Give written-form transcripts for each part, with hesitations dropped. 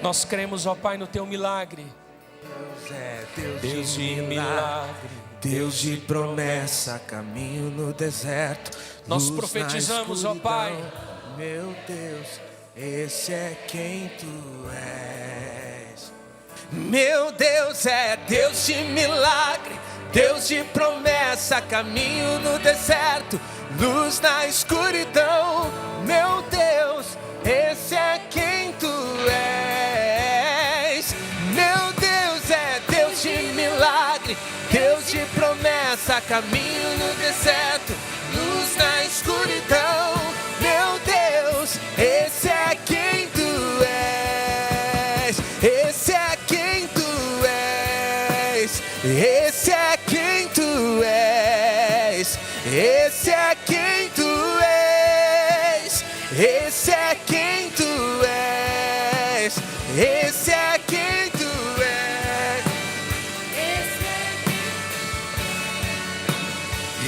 Nós cremos, ó Pai, no Teu milagre. Deus é Deus de milagre, Deus de promessa, caminho no deserto. Nós profetizamos, ó Pai. Meu Deus, esse é quem Tu és. Meu Deus é Deus de milagre, Deus de promessa, caminho no deserto, luz na escuridão. Meu Deus, esse é quem Tu és. Meu Deus é Deus de milagre, Deus de promessa, caminho no deserto, luz na escuridão. Meu Deus, esse é quem Tu és. Esse é quem Tu és. Esse é quem Tu és. Esse é quem Tu és. Esse é quem Tu és. Esse é quem Tu és.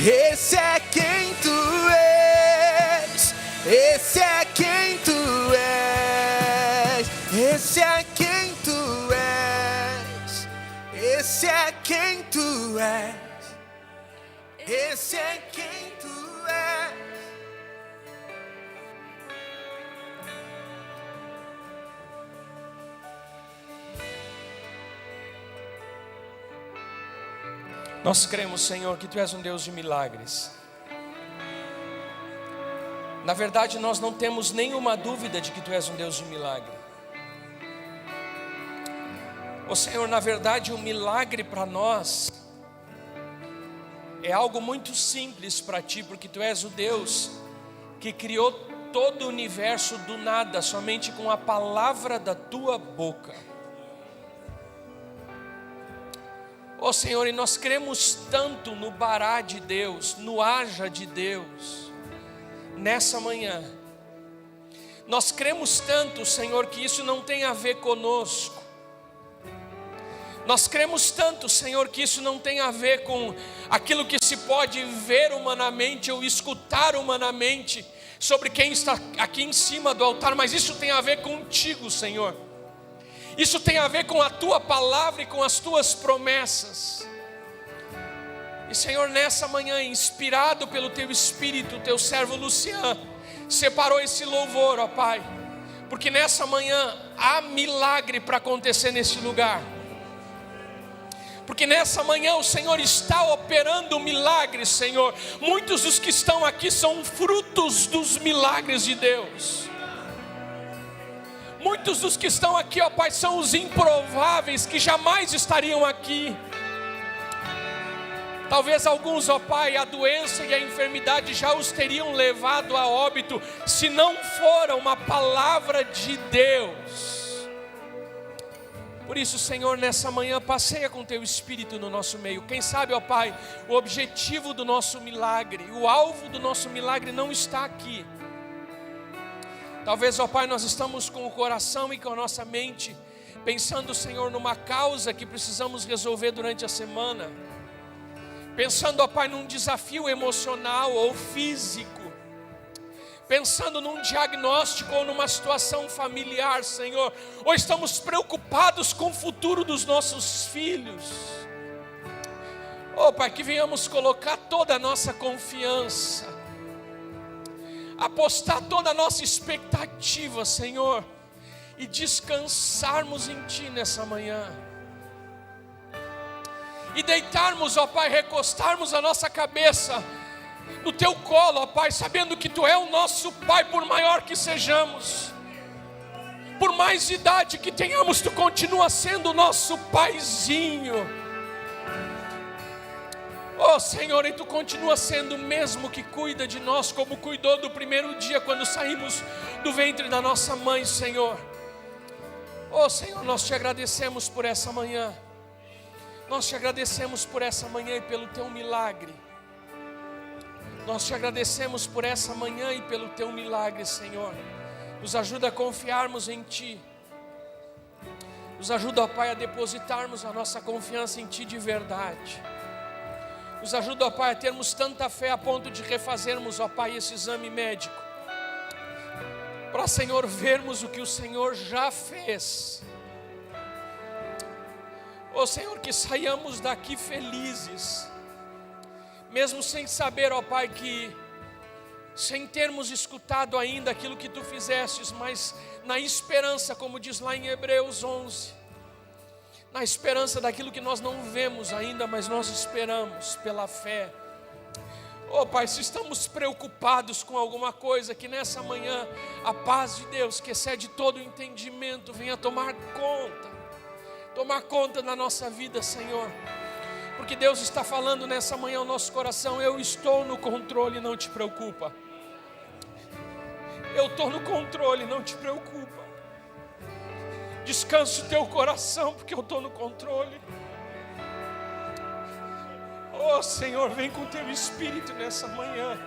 Esse é quem Tu és. Esse é quem Tu és. Esse é quem Tu és. Esse é quem Tu és. Esse é quem Tu és. Nós cremos, Senhor, que Tu és um Deus de milagres. Na verdade, nós não temos nenhuma dúvida de que Tu és um Deus de milagre. Ô Senhor, na verdade, o milagre para nós é algo muito simples para Ti, porque Tu és o Deus que criou todo o universo do nada, somente com a palavra da Tua boca. Ó Senhor, e nós cremos tanto no Bará de Deus, no haja de Deus, nessa manhã. Nós cremos tanto, Senhor, que isso não tem a ver conosco. Nós cremos tanto, Senhor, que isso não tem a ver com aquilo que se pode ver humanamente ou escutar humanamente sobre quem está aqui em cima do altar, mas isso tem a ver contigo, Senhor. Isso tem a ver com a Tua palavra e com as Tuas promessas. E Senhor, nessa manhã, inspirado pelo Teu Espírito, Teu servo Luciano separou esse louvor, ó Pai, porque nessa manhã há milagre para acontecer nesse lugar. Porque nessa manhã o Senhor está operando milagres, Senhor. Muitos dos que estão aqui são frutos dos milagres de Deus. Muitos dos que estão aqui, ó Pai, são os improváveis que jamais estariam aqui. Talvez alguns, ó Pai, a doença e a enfermidade já os teriam levado a óbito, se não fora uma palavra de Deus. Por isso, Senhor, nessa manhã, passeia com Teu Espírito no nosso meio. Quem sabe, ó Pai, o objetivo do nosso milagre, o alvo do nosso milagre não está aqui. Talvez, ó Pai, nós estamos com o coração e com a nossa mente pensando, Senhor, numa causa que precisamos resolver durante a semana. Pensando, ó Pai, num desafio emocional ou físico. Pensando num diagnóstico ou numa situação familiar, Senhor. Ou estamos preocupados com o futuro dos nossos filhos. Ó Pai, que venhamos colocar toda a nossa confiança, apostar toda a nossa expectativa, Senhor, e descansarmos em Ti nessa manhã. E deitarmos, ó Pai, recostarmos a nossa cabeça no Teu colo, ó Pai, sabendo que Tu é o nosso Pai, por maior que sejamos, por mais idade que tenhamos, Tu continua sendo o nosso Paizinho. Oh Senhor, e Tu continua sendo o mesmo que cuida de nós, como cuidou do primeiro dia quando saímos do ventre da nossa mãe, Senhor. Oh Senhor, nós Te agradecemos por essa manhã. Nós Te agradecemos por essa manhã e pelo Teu milagre. Nós Te agradecemos por essa manhã e pelo Teu milagre, Senhor. Nos ajuda a confiarmos em Ti. Nos ajuda, ó Pai, a depositarmos a nossa confiança em Ti de verdade. Nos ajuda, ó Pai, a termos tanta fé a ponto de refazermos, ó Pai, esse exame médico. para, Senhor, vermos o que o Senhor já fez. Ó Senhor, que saiamos daqui felizes, mesmo sem saber, ó Pai, sem termos escutado ainda aquilo que Tu fizestes, mas na esperança, como diz lá em Hebreus 11, na esperança daquilo que nós não vemos ainda, mas nós esperamos pela fé. Oh Pai, se estamos preocupados com alguma coisa, que nessa manhã a paz de Deus, que excede todo o entendimento, venha tomar conta da nossa vida, Senhor. Porque Deus está falando nessa manhã ao nosso coração: eu estou no controle, não te preocupa. Eu estou no controle, não te preocupa. Descanse o teu coração, porque eu estou no controle. Oh Senhor, vem com o teu Espírito nessa manhã.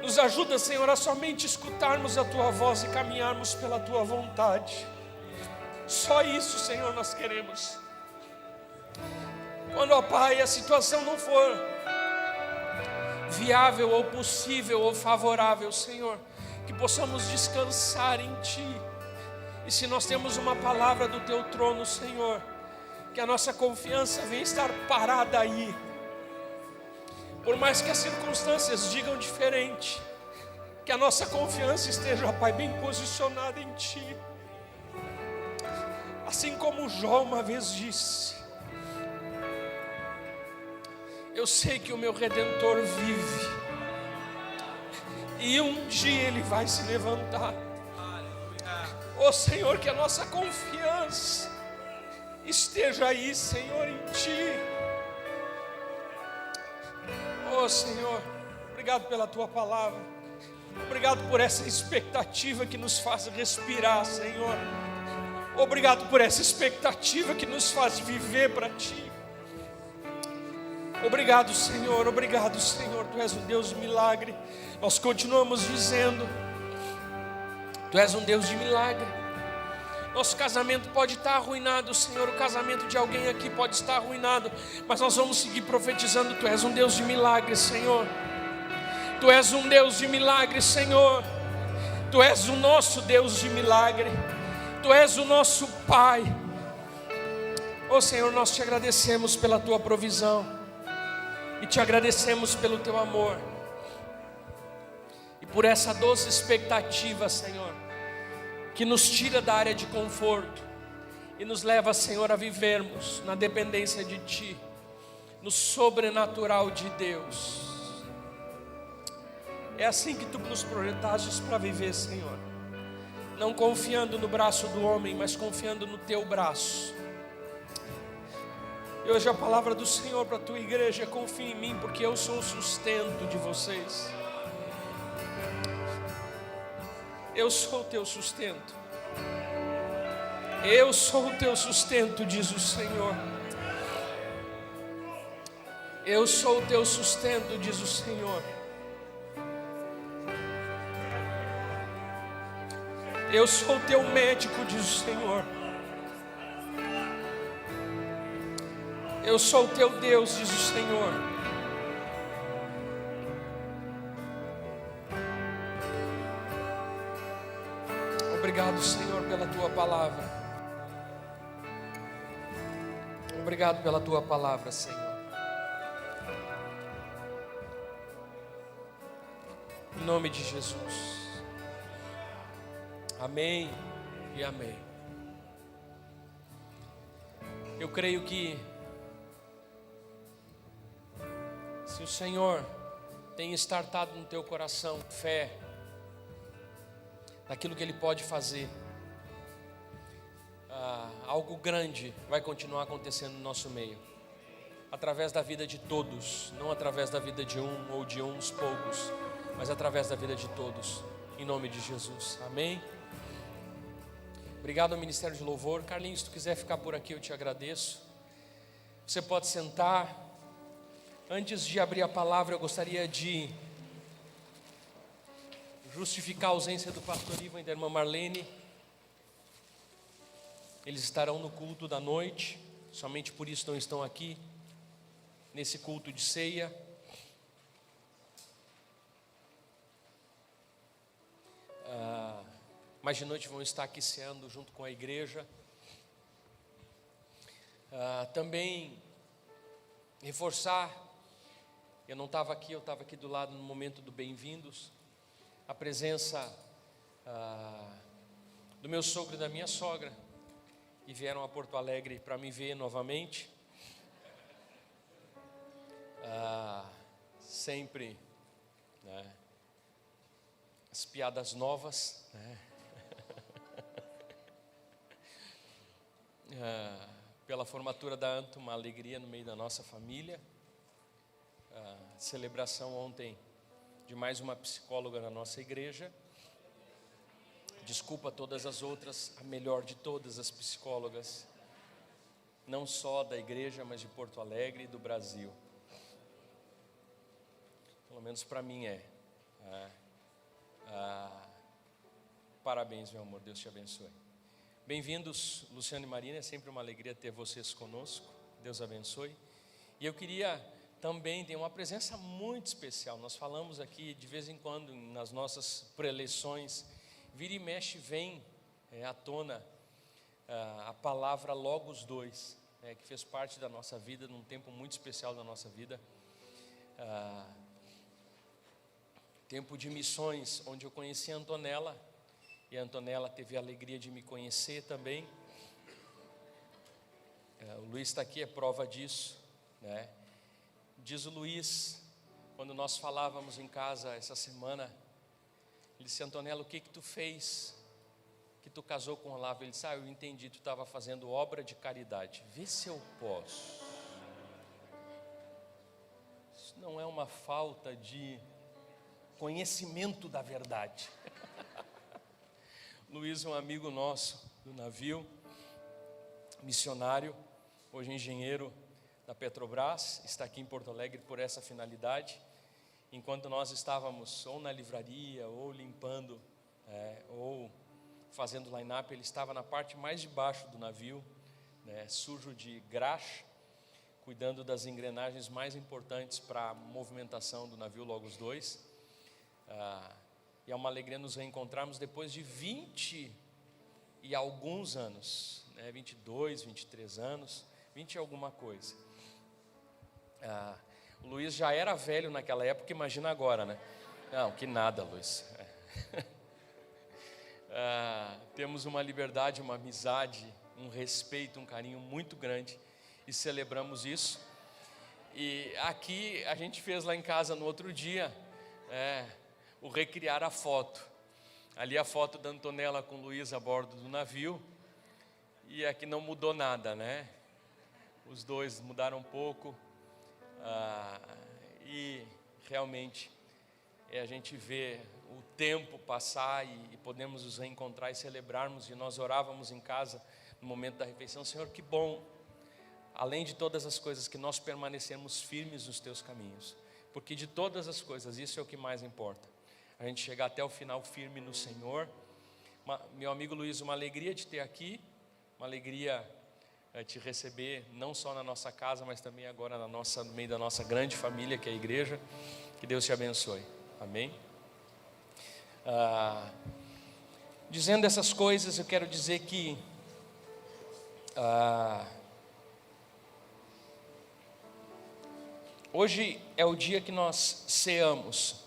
Nos ajuda, Senhor, a somente escutarmos a Tua voz e caminharmos pela Tua vontade. Só isso, Senhor, nós queremos. Quando, ó Pai, a situação não for viável ou possível ou favorável, Senhor, que possamos descansar em Ti. E se nós temos uma palavra do Teu trono, Senhor, que a nossa confiança venha estar parada aí. Por mais que as circunstâncias digam diferente, que a nossa confiança esteja, ó Pai, bem posicionada em Ti. Assim como Jó uma vez disse: eu sei que o meu Redentor vive, e um dia Ele vai se levantar. Ó Senhor, que a nossa confiança esteja aí, Senhor, em Ti. Oh Senhor, obrigado pela Tua palavra. Obrigado por essa expectativa que nos faz respirar, Senhor. Obrigado por essa expectativa que nos faz viver para Ti. Obrigado, Senhor. Obrigado, Senhor. Tu és um Deus de milagre. Nós continuamos dizendo: Tu és um Deus de milagre. Nosso casamento pode estar arruinado, Senhor. O casamento de alguém aqui pode estar arruinado, mas nós vamos seguir profetizando: Tu és um Deus de milagre, Senhor. Tu és um Deus de milagre, Senhor. Tu és o nosso Deus de milagre. Tu és o nosso Pai. Oh Senhor, nós Te agradecemos pela Tua provisão e Te agradecemos pelo Teu amor e por essa doce expectativa, Senhor, que nos tira da área de conforto e nos leva, Senhor, a vivermos na dependência de Ti, no sobrenatural de Deus. É assim que Tu nos projetaste para viver, Senhor, não confiando no braço do homem, mas confiando no Teu braço. E hoje a palavra do Senhor para a Tua igreja: confia em mim, porque eu sou o sustento de vocês. Eu sou o teu sustento. Eu sou o teu sustento, diz o Senhor. Eu sou o teu sustento, diz o Senhor. Eu sou o teu médico, diz o Senhor. Eu sou o teu Deus, diz o Senhor. Obrigado, Senhor, pela Tua palavra. Obrigado pela Tua palavra, Senhor. Em nome de Jesus. Amém e amém. Eu creio que se o Senhor tem startado no teu coração fé naquilo que Ele pode fazer, algo grande vai continuar acontecendo no nosso meio, através da vida de todos, não através da vida de um ou de uns poucos, mas através da vida de todos, em nome de Jesus. Amém. Obrigado ao Ministério de Louvor. Carlinhos, se tu quiser ficar por aqui, eu te agradeço. Você pode sentar. Antes de abrir a palavra, eu gostaria de justificar a ausência do pastor Ivan e da irmã Marlene. Eles estarão no culto da noite, somente por isso não estão aqui, nesse culto de ceia. mas de noite vão estar aqui ceando junto com a igreja. Também reforçar, eu não estava aqui, eu estava aqui do lado no momento do bem-vindos, a presença do meu sogro e da minha sogra, que vieram a Porto Alegre para me ver novamente. Sempre, né, as piadas novas, né? Pela formatura da Anto, uma alegria no meio da nossa família. Celebração ontem de mais uma psicóloga na nossa igreja. Desculpa todas as outras, a melhor de todas as psicólogas, não só da igreja, mas de Porto Alegre e do Brasil. Pelo menos para mim parabéns, meu amor, Deus te abençoe. Bem-vindos, Luciano e Marina, é sempre uma alegria ter vocês conosco, Deus abençoe. E eu queria também ter uma presença muito especial. Nós falamos aqui de vez em quando nas nossas preleções, vira e mexe vem à tona a palavra Logos 2, que fez parte da nossa vida, num tempo muito especial da nossa vida. Tempo de missões, onde eu conheci a Antonella, e a Antonella teve a alegria de me conhecer também. O Luiz está aqui, é prova disso, né? Diz o Luiz, quando nós falávamos em casa essa semana, ele disse: Antonella, o que tu fez que tu casou com o Olavo? Ele disse: eu entendi, tu estava fazendo obra de caridade. Vê se eu posso. Isso não é uma falta de conhecimento da verdade. Luiz é um amigo nosso do navio, missionário, hoje engenheiro da Petrobras, está aqui em Porto Alegre por essa finalidade. Enquanto nós estávamos ou na livraria, ou limpando, ou fazendo line-up, ele estava na parte mais de baixo do navio, sujo de graxa, cuidando das engrenagens mais importantes para a movimentação do navio Logos 2. E é uma alegria nos reencontrarmos depois de 20 e alguns anos, 22, 23 anos, 20 e alguma coisa. O Luiz já era velho naquela época, imagina agora, né? Não, que nada, Luiz. Temos uma liberdade, uma amizade, um respeito, um carinho muito grande e celebramos isso. E aqui a gente fez lá em casa no outro dia, o recriar a foto. Ali a foto da Antonella com o Luiz a bordo do navio, e aqui não mudou nada, né? Os dois mudaram um pouco, e realmente a gente vê o tempo passar e podemos nos reencontrar e celebrarmos. E nós orávamos em casa no momento da refeição: Senhor, que bom, além de todas as coisas, que nós permanecemos firmes nos teus caminhos, porque de todas as coisas isso é o que mais importa, a gente chegar até o final firme no Senhor. Meu amigo Luiz, uma alegria te ter aqui, uma alegria te receber, não só na nossa casa, mas também agora no meio da nossa grande família, que é a igreja. Que Deus te abençoe, amém? Dizendo essas coisas, eu quero dizer que hoje é o dia que nós ceamos,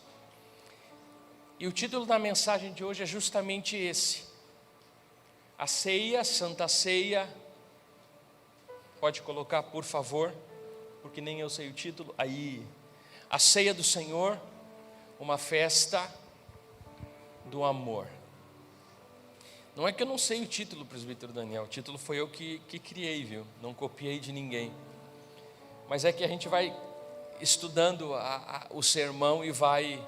e o título da mensagem de hoje é justamente esse: a ceia, Santa Ceia. Pode colocar, por favor, porque nem eu sei o título. Aí, a ceia do Senhor, uma festa do amor. Não é que eu não sei o título, presbítero Daniel, o título foi eu que criei, viu? Não copiei de ninguém. Mas é que a gente vai estudando o sermão e vai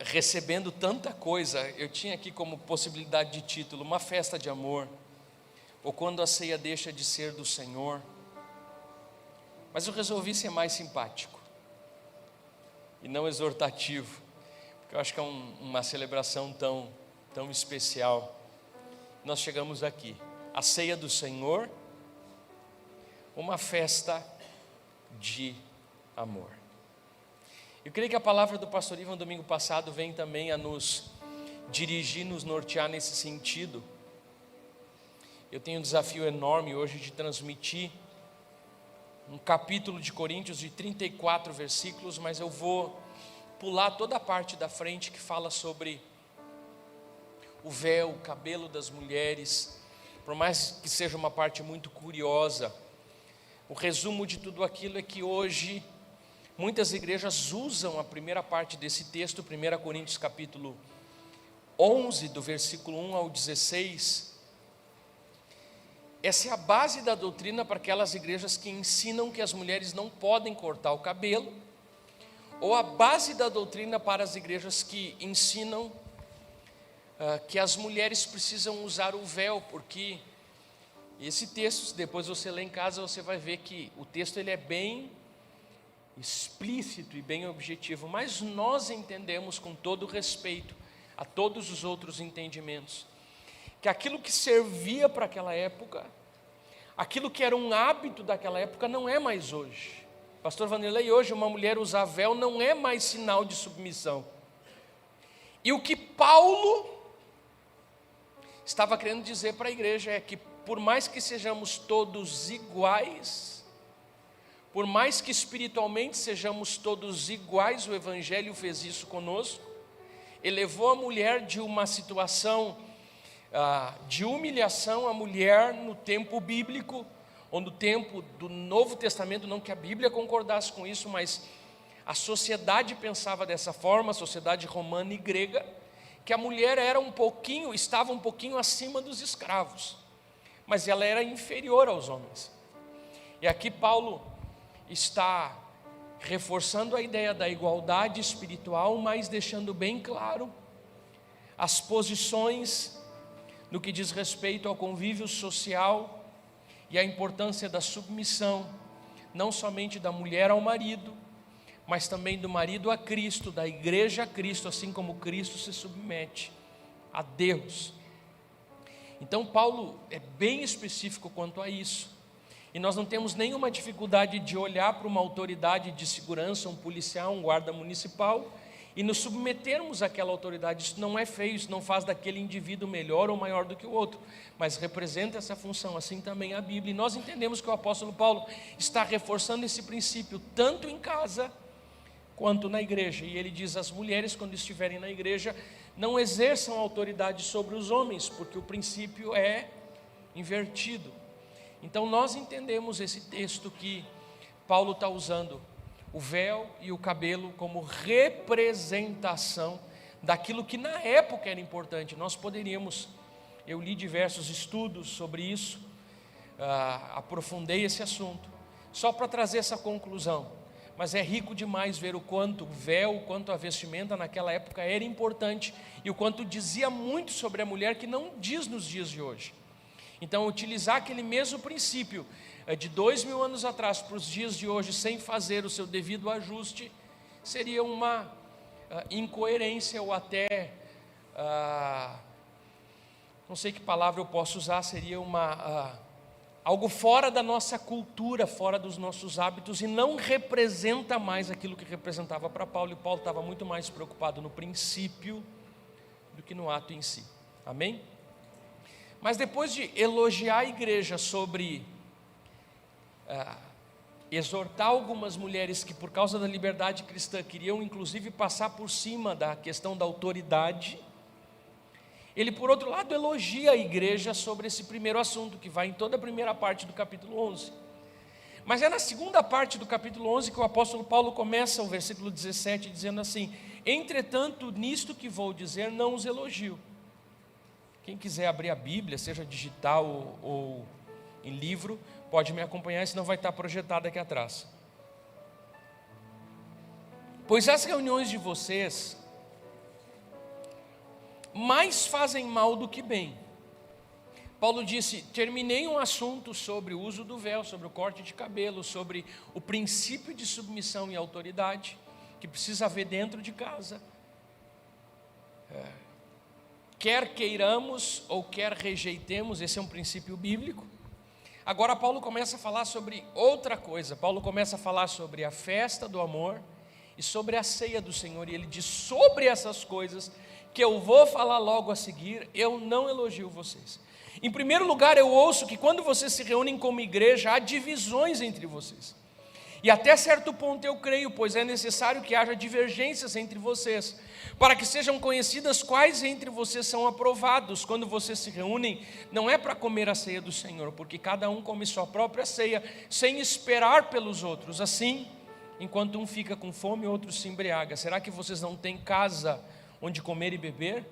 recebendo tanta coisa. Eu tinha aqui como possibilidade de título: uma festa de amor, ou quando a ceia deixa de ser do Senhor. Mas eu resolvi ser mais simpático e não exortativo, porque eu acho que é uma celebração tão especial. Nós chegamos aqui, a ceia do Senhor, uma festa de amor. Eu creio que a palavra do pastor Ivan domingo passado vem também a nos dirigir, nos nortear nesse sentido. Eu tenho um desafio enorme hoje de transmitir um capítulo de Coríntios de 34 versículos, mas eu vou pular toda a parte da frente que fala sobre o véu, o cabelo das mulheres. Por mais que seja uma parte muito curiosa, o resumo de tudo aquilo é que hoje muitas igrejas usam a primeira parte desse texto, 1 Coríntios capítulo 11, do versículo 1 ao 16. Essa é a base da doutrina para aquelas igrejas que ensinam que as mulheres não podem cortar o cabelo, ou a base da doutrina para as igrejas que ensinam que as mulheres precisam usar o véu, porque esse texto, se depois você lê em casa, você vai ver que o texto ele é bem explícito e bem objetivo, mas nós entendemos com todo respeito a todos os outros entendimentos, que aquilo que servia para aquela época, aquilo que era um hábito daquela época, não é mais hoje. Pastor Vanderlei, hoje uma mulher usar véu não é mais sinal de submissão. E o que Paulo estava querendo dizer para a igreja é que, por mais que sejamos todos iguais, por mais que espiritualmente sejamos todos iguais, o Evangelho fez isso conosco, elevou a mulher de uma situação de humilhação à mulher no tempo bíblico, ou no tempo do Novo Testamento, não que a Bíblia concordasse com isso, mas a sociedade pensava dessa forma, a sociedade romana e grega, que a mulher estava um pouquinho acima dos escravos, mas ela era inferior aos homens. E aqui Paulo está reforçando a ideia da igualdade espiritual, mas deixando bem claro as posições no que diz respeito ao convívio social e a importância da submissão, não somente da mulher ao marido, mas também do marido a Cristo, da igreja a Cristo, assim como Cristo se submete a Deus. Então Paulo é bem específico quanto a isso, e nós não temos nenhuma dificuldade de olhar para uma autoridade de segurança, um policial, um guarda municipal, e nos submetermos àquela autoridade. Isso não é feio, isso não faz daquele indivíduo melhor ou maior do que o outro, mas representa essa função, assim também a Bíblia. E nós entendemos que o apóstolo Paulo está reforçando esse princípio, tanto em casa, quanto na igreja. E ele diz, as mulheres quando estiverem na igreja, não exerçam autoridade sobre os homens, porque o princípio é invertido. Então nós entendemos esse texto que Paulo está usando, o véu e o cabelo como representação daquilo que na época era importante. Nós poderíamos, eu li diversos estudos sobre isso, aprofundei esse assunto, só para trazer essa conclusão, mas é rico demais ver o quanto o véu, o quanto a vestimenta naquela época era importante, e o quanto dizia muito sobre a mulher que não diz nos dias de hoje. Então utilizar aquele mesmo princípio de 2000 anos atrás para os dias de hoje, sem fazer o seu devido ajuste, seria uma incoerência, ou até, não sei que palavra eu posso usar, seria algo fora da nossa cultura, fora dos nossos hábitos, e não representa mais aquilo que representava para Paulo, e Paulo estava muito mais preocupado no princípio do que no ato em si. Amém? Mas depois de elogiar a igreja sobre exortar algumas mulheres que, por causa da liberdade cristã, queriam inclusive passar por cima da questão da autoridade, ele, por outro lado, elogia a igreja sobre esse primeiro assunto, que vai em toda a primeira parte do capítulo 11. Mas é na segunda parte do capítulo 11 que o apóstolo Paulo começa o versículo 17, dizendo assim: entretanto, nisto que vou dizer, não os elogio. Quem quiser abrir a Bíblia, seja digital ou em livro, pode me acompanhar, senão vai estar projetado aqui atrás. Pois as reuniões de vocês mais fazem mal do que bem. Paulo disse, terminei um assunto sobre o uso do véu, sobre o corte de cabelo, sobre o princípio de submissão e autoridade, que precisa haver dentro de casa. Quer queiramos ou quer rejeitemos, esse é um princípio bíblico. Agora Paulo começa a falar sobre outra coisa. Paulo começa a falar sobre a festa do amor e sobre a ceia do Senhor, e ele diz: sobre essas coisas que eu vou falar logo a seguir, eu não elogio vocês. Em primeiro lugar, eu ouço que quando vocês se reúnem como igreja, há divisões entre vocês. E até certo ponto eu creio, pois é necessário que haja divergências entre vocês, para que sejam conhecidas quais entre vocês são aprovados. Quando vocês se reúnem, não é para comer a ceia do Senhor, porque cada um come sua própria ceia, sem esperar pelos outros. Assim, enquanto um fica com fome, o outro se embriaga. Será que vocês não têm casa onde comer e beber?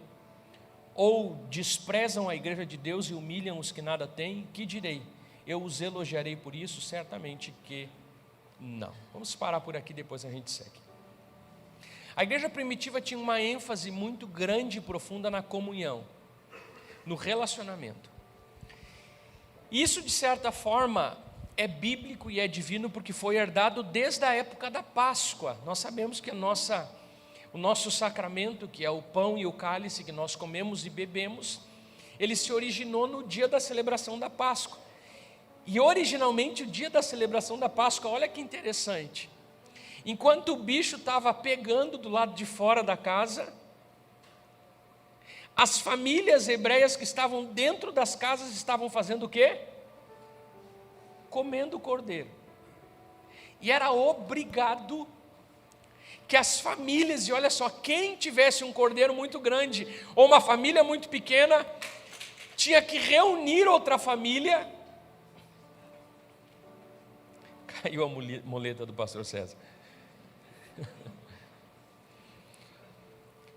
Ou desprezam a igreja de Deus e humilham os que nada têm? Que direi? Eu os elogiarei por isso? Certamente que não. Vamos parar por aqui, depois a gente segue. A igreja primitiva tinha uma ênfase muito grande e profunda na comunhão, no relacionamento. Isso, de certa forma, é bíblico e é divino, porque foi herdado desde a época da Páscoa. Nós sabemos que o nosso sacramento, que é o pão e o cálice que nós comemos e bebemos, ele se originou no dia da celebração da Páscoa. E originalmente o dia da celebração da Páscoa, olha que interessante, enquanto o bicho estava pegando do lado de fora da casa, as famílias hebreias que estavam dentro das casas estavam fazendo o quê? Comendo cordeiro. E era obrigado que as famílias, e olha só, quem tivesse um cordeiro muito grande, ou uma família muito pequena, tinha que reunir outra família. Caiu a muleta do pastor César.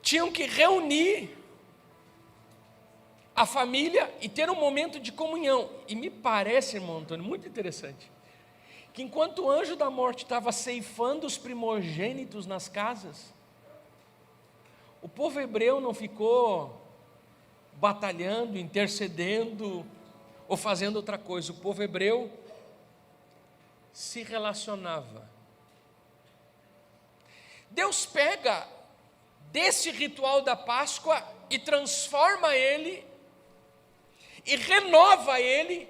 Tinham que reunir a família e ter um momento de comunhão. E me parece, irmão Antônio, muito interessante, que enquanto o anjo da morte estava ceifando os primogênitos nas casas, o povo hebreu não ficou batalhando, intercedendo ou fazendo outra coisa. O povo hebreu se relacionava. Deus pega desse ritual da Páscoa e transforma ele e renova ele,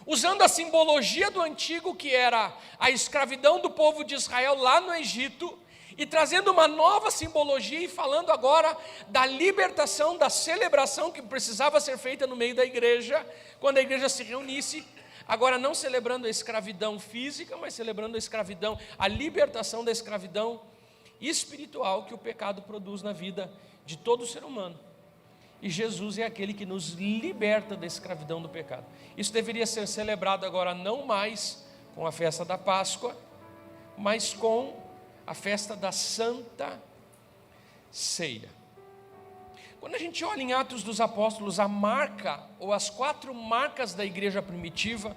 usando a simbologia do antigo, que era a escravidão do povo de Israel lá no Egito, e trazendo uma nova simbologia e falando agora da libertação, da celebração que precisava ser feita no meio da igreja, quando a igreja se reunisse. Agora não celebrando a escravidão física, mas celebrando a escravidão, a libertação da escravidão espiritual que o pecado produz na vida de todo ser humano. E Jesus é aquele que nos liberta da escravidão do pecado. Isso deveria ser celebrado agora não mais com a festa da Páscoa, mas com a festa da Santa Ceia. Quando a gente olha em Atos dos Apóstolos a marca, ou as 4 marcas da igreja primitiva,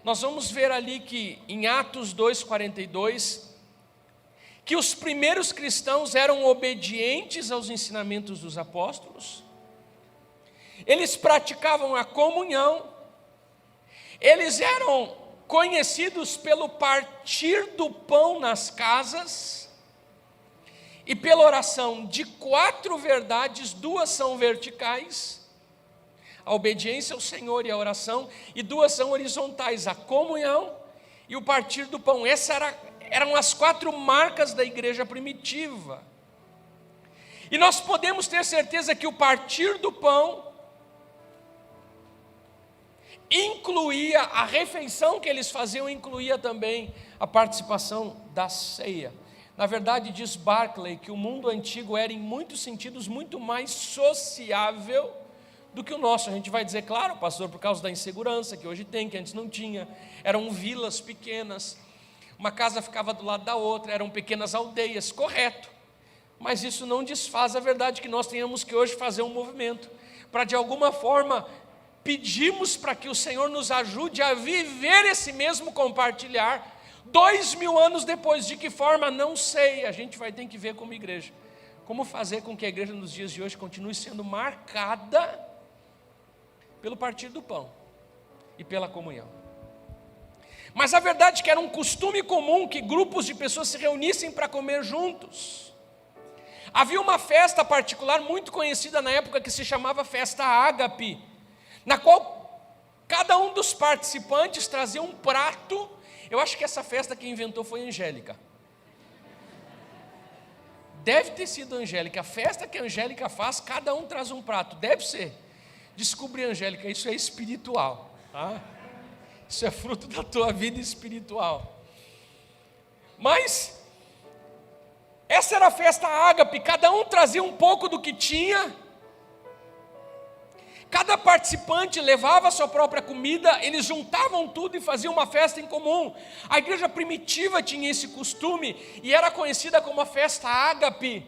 nós vamos ver ali que em Atos 2,42, que os primeiros cristãos eram obedientes aos ensinamentos dos apóstolos, eles praticavam a comunhão, eles eram conhecidos pelo partir do pão nas casas, e pela oração de 4 verdades, 2 são verticais, a obediência ao Senhor e a oração, e 2 são horizontais, a comunhão e o partir do pão. Essas eram as 4 marcas da igreja primitiva. E nós podemos ter certeza que o partir do pão incluía, a refeição que eles faziam incluía também a participação da ceia. Na verdade, diz Barclay que o mundo antigo era em muitos sentidos muito mais sociável do que o nosso. A gente vai dizer, claro, pastor, por causa da insegurança que hoje tem, que antes não tinha. Eram vilas pequenas, uma casa ficava do lado da outra, eram pequenas aldeias, correto. Mas isso não desfaz a verdade que nós tenhamos que hoje fazer um movimento para, de alguma forma, pedimos para que o Senhor nos ajude a viver esse mesmo compartilhar 2000 anos depois. De que forma? Não sei, a gente vai ter que ver como igreja. Como fazer com que a igreja nos dias de hoje continue sendo marcada pelo partir do pão e pela comunhão. Mas a verdade é que era um costume comum que grupos de pessoas se reunissem para comer juntos. Havia uma festa particular muito conhecida na época que se chamava Festa Ágape, na qual cada um dos participantes trazia um prato. Eu acho que essa festa quem inventou foi Angélica. Deve ter sido Angélica. A festa que a Angélica faz, cada um traz um prato. Deve ser. Descobri, Angélica, isso é espiritual. Tá? Isso é fruto da tua vida espiritual. Mas essa era a festa ágape. Cada um trazia um pouco do que tinha. Cada participante levava a sua própria comida, eles juntavam tudo e faziam uma festa em comum. A igreja primitiva tinha esse costume e era conhecida como a festa ágape,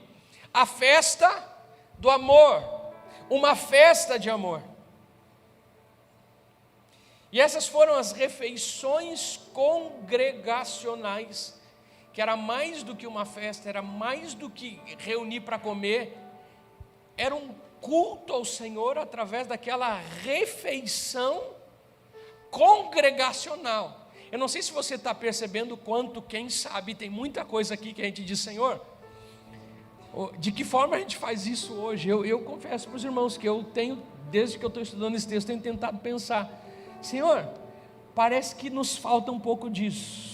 a festa do amor, uma festa de amor. E essas foram as refeições congregacionais, que era mais do que uma festa, era mais do que reunir para comer, era um culto ao Senhor através daquela refeição congregacional. Eu não sei se você está percebendo quanto, quem sabe, tem muita coisa aqui que a gente diz, Senhor, de que forma a gente faz isso hoje? Eu confesso para os irmãos que eu tenho, desde que eu estou estudando esse texto, tenho tentado pensar, Senhor, parece que nos falta um pouco disso.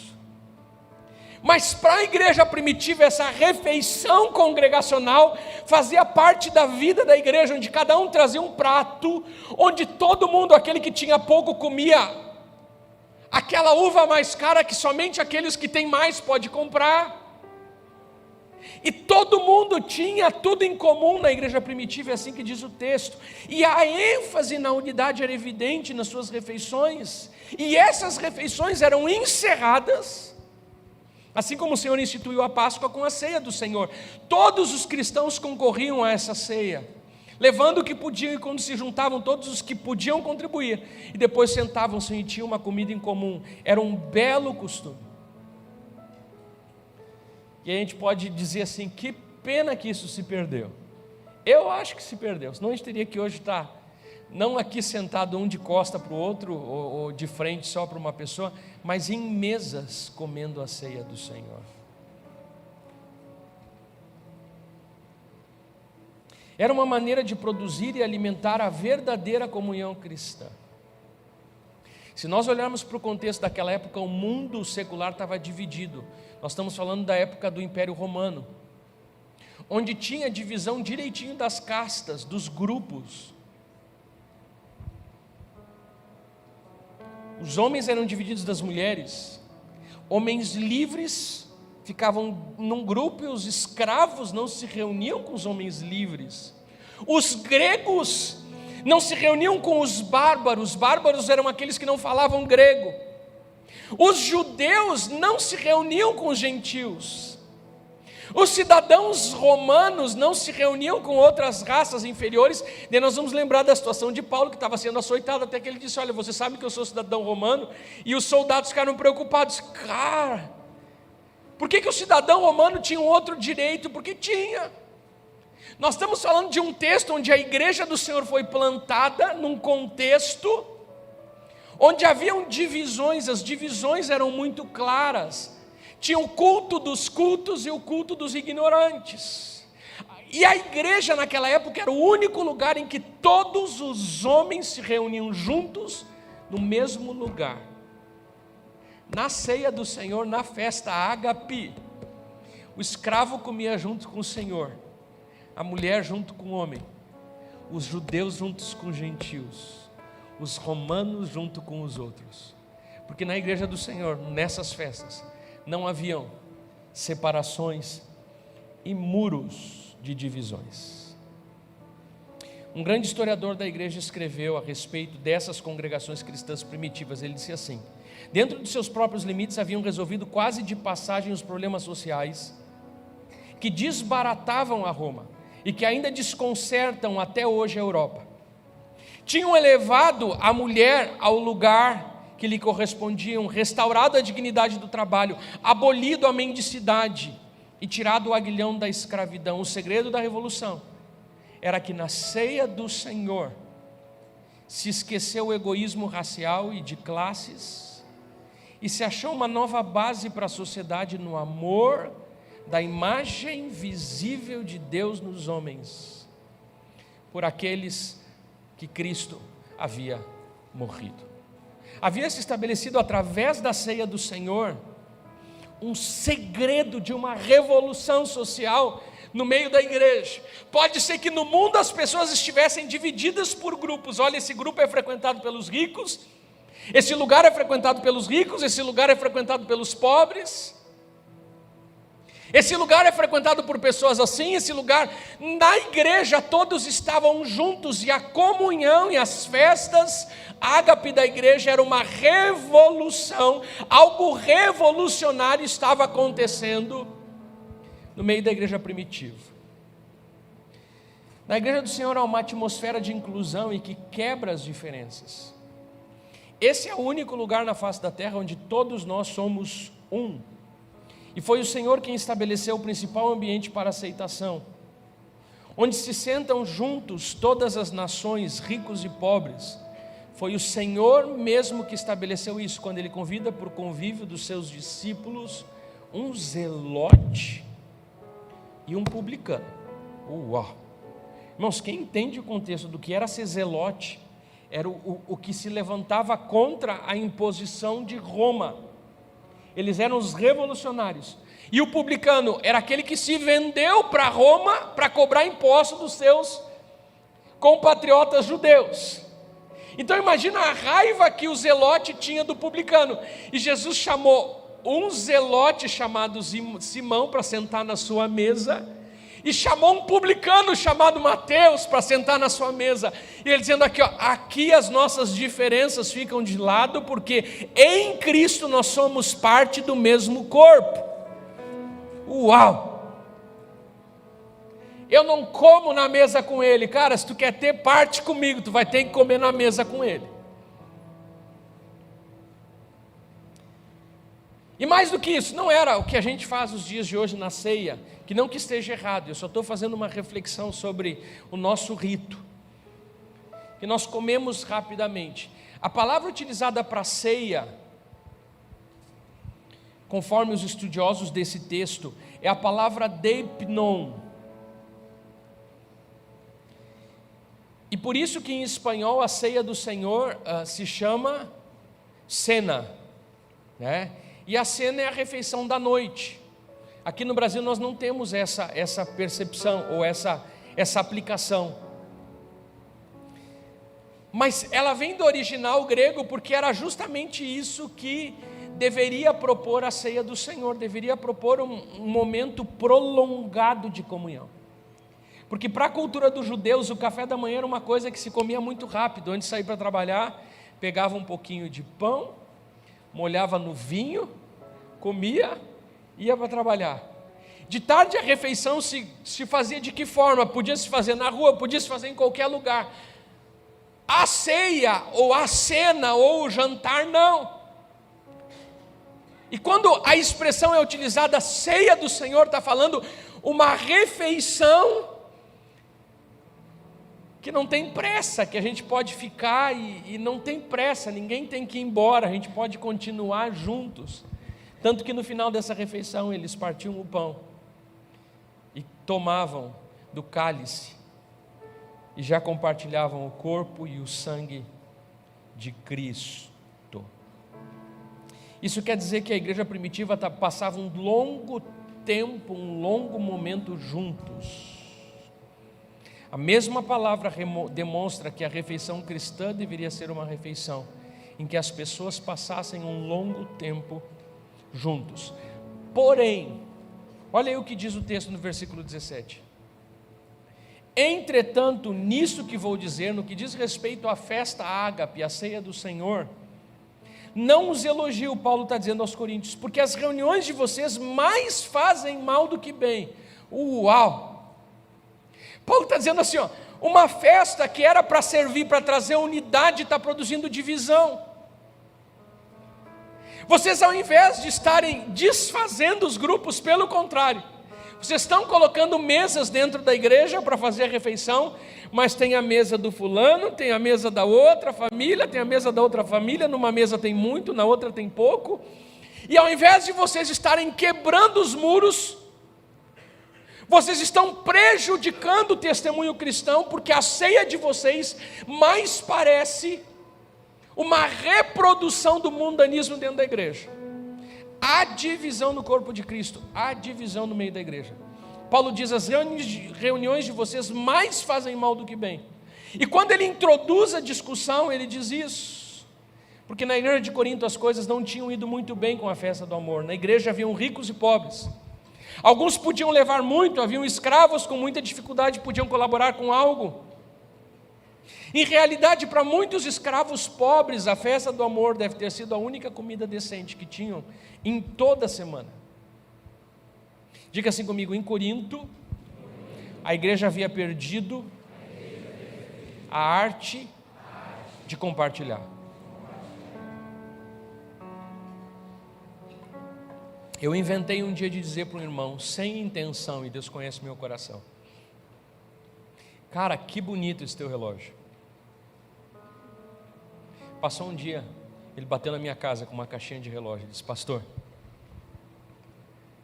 Mas para a igreja primitiva, essa refeição congregacional fazia parte da vida da igreja, onde cada um trazia um prato, onde todo mundo, aquele que tinha pouco, comia aquela uva mais cara que somente aqueles que têm mais pode comprar. E todo mundo tinha tudo em comum na igreja primitiva, é assim que diz o texto. E a ênfase na unidade era evidente nas suas refeições. E essas refeições eram encerradas, assim como o Senhor instituiu a Páscoa com a ceia do Senhor. Todos os cristãos concorriam a essa ceia, levando o que podiam, e quando se juntavam todos os que podiam contribuir, e depois sentavam-se e tinham uma comida em comum. Era um belo costume. E a gente pode dizer assim, que pena que isso se perdeu. Eu acho que se perdeu, senão a gente teria que hoje estar, não aqui sentado um de costa para o outro, ou de frente só para uma pessoa, mas em mesas comendo a ceia do Senhor. Era uma maneira de produzir e alimentar a verdadeira comunhão cristã. Se nós olharmos para o contexto daquela época, o mundo secular estava dividido. Nós estamos falando da época do Império Romano, onde tinha divisão direitinho das castas, dos grupos. Os homens eram divididos das mulheres, homens livres ficavam num grupo e os escravos não se reuniam com os homens livres. Os gregos não se reuniam com os bárbaros eram aqueles que não falavam grego. Os judeus não se reuniam com os gentios. Os cidadãos romanos não se reuniam com outras raças inferiores. Daí nós vamos lembrar da situação de Paulo, que estava sendo açoitado, até que ele disse, olha, você sabe que eu sou cidadão romano? E os soldados ficaram preocupados. Cara, por que o cidadão romano tinha um outro direito? Porque tinha. Nós estamos falando de um texto onde a igreja do Senhor foi plantada num contexto onde haviam divisões, as divisões eram muito claras. Tinha o culto dos cultos e o culto dos ignorantes. E a igreja naquela época era o único lugar em que todos os homens se reuniam juntos no mesmo lugar. Na ceia do Senhor, na festa ágape, o escravo comia junto com o Senhor, a mulher junto com o homem, os judeus juntos com os gentios, os romanos junto com os outros. Porque na igreja do Senhor, nessas festas, não haviam separações e muros de divisões. Um grande historiador da igreja escreveu a respeito dessas congregações cristãs primitivas. Ele disse assim: dentro de seus próprios limites haviam resolvido quase de passagem os problemas sociais que desbaratavam a Roma e que ainda desconcertam até hoje a Europa. Tinham elevado a mulher ao lugar que lhe correspondiam, restaurado a dignidade do trabalho, abolido a mendicidade e tirado o aguilhão da escravidão. O segredo da revolução era que na ceia do Senhor se esqueceu o egoísmo racial e de classes e se achou uma nova base para a sociedade no amor da imagem visível de Deus nos homens, por aqueles que Cristo havia morrido. Havia se estabelecido através da ceia do Senhor um segredo de uma revolução social no meio da igreja. Pode ser que no mundo as pessoas estivessem divididas por grupos. Olha, esse grupo é frequentado pelos ricos, esse lugar é frequentado pelos ricos, esse lugar é frequentado pelos pobres, esse lugar é frequentado por pessoas assim, esse lugar. Na igreja todos estavam juntos, e a comunhão e as festas ágape da igreja era uma revolução. Algo revolucionário estava acontecendo no meio da igreja primitiva. Na igreja do Senhor há uma atmosfera de inclusão e que quebra as diferenças. Esse é o único lugar na face da terra onde todos nós somos um. E foi o Senhor quem estabeleceu o principal ambiente para aceitação, onde se sentam juntos todas as nações, ricos e pobres. Foi o Senhor mesmo que estabeleceu isso, quando Ele convida para o convívio dos seus discípulos um zelote e um publicano. Uau! Irmãos, quem entende o contexto do que era ser zelote, era o que se levantava contra a imposição de Roma. Eles eram os revolucionários. E o publicano era aquele que se vendeu para Roma para cobrar impostos dos seus compatriotas judeus. Então imagina a raiva que o zelote tinha do publicano. E Jesus chamou um zelote chamado Simão para sentar na sua mesa, e chamou um publicano chamado Mateus para sentar na sua mesa. E ele dizendo aqui, ó, aqui as nossas diferenças ficam de lado, porque em Cristo nós somos parte do mesmo corpo. Uau! Eu não como na mesa com ele. Cara, se tu quer ter parte comigo, tu vai ter que comer na mesa com ele. E mais do que isso, não era o que a gente faz os dias de hoje na ceia, que não que esteja errado, eu só estou fazendo uma reflexão sobre o nosso rito, que nós comemos rapidamente. A palavra utilizada para ceia, conforme os estudiosos desse texto, é a palavra deipnon. E por isso que em espanhol a ceia do Senhor se chama cena, né? E a cena é a refeição da noite. Aqui no Brasil nós não temos essa percepção ou essa aplicação. Mas ela vem do original grego, porque era justamente isso que deveria propor a ceia do Senhor. Deveria propor um momento prolongado de comunhão. Porque para a cultura dos judeus o café da manhã era uma coisa que se comia muito rápido. Antes de sair para trabalhar, pegava um pouquinho de pão, molhava no vinho, comia, ia para trabalhar. De tarde a refeição se fazia de que forma? Podia se fazer na rua, podia se fazer em qualquer lugar. A ceia, ou a cena, ou o jantar, não. E quando a expressão é utilizada, ceia do Senhor, está falando uma refeição que não tem pressa, que a gente pode ficar e não tem pressa, ninguém tem que ir embora, a gente pode continuar juntos. Tanto que no final dessa refeição eles partiam o pão e tomavam do cálice e já compartilhavam o corpo e o sangue de Cristo. Isso quer dizer que a igreja primitiva passava um longo tempo, um longo momento juntos. A mesma palavra demonstra que a refeição cristã deveria ser uma refeição em que as pessoas passassem um longo tempo juntos. Porém, olha aí o que diz o texto no versículo 17. Entretanto, nisso que vou dizer, no que diz respeito à festa ágape, à ceia do Senhor, não os elogio, Paulo está dizendo aos coríntios, porque as reuniões de vocês mais fazem mal do que bem. Uau! Paulo está dizendo assim, ó, uma festa que era para servir, para trazer unidade, está produzindo divisão. Vocês, ao invés de estarem desfazendo os grupos, pelo contrário, vocês estão colocando mesas dentro da igreja para fazer a refeição, mas tem a mesa do fulano, tem a mesa da outra família, tem a mesa da outra família, numa mesa tem muito, na outra tem pouco, e ao invés de vocês estarem quebrando os muros, vocês estão prejudicando o testemunho cristão, porque a ceia de vocês mais parece uma reprodução do mundanismo dentro da igreja. Há divisão no corpo de Cristo, há divisão no meio da igreja. Paulo diz, as reuniões de vocês mais fazem mal do que bem. E quando ele introduz a discussão, ele diz isso, porque na igreja de Corinto as coisas não tinham ido muito bem com a festa do amor. Na igreja haviam ricos e pobres. Alguns podiam levar muito, haviam escravos com muita dificuldade, podiam colaborar com algo. Em realidade, para muitos escravos pobres, a festa do amor deve ter sido a única comida decente que tinham em toda a semana. Diga assim comigo, em Corinto, a igreja havia perdido a arte de compartilhar. Eu inventei um dia de dizer para um irmão, sem intenção, e Deus conhece meu coração: cara, que bonito esse teu relógio. Passou um dia, ele bateu na minha casa com uma caixinha de relógio, ele disse: pastor,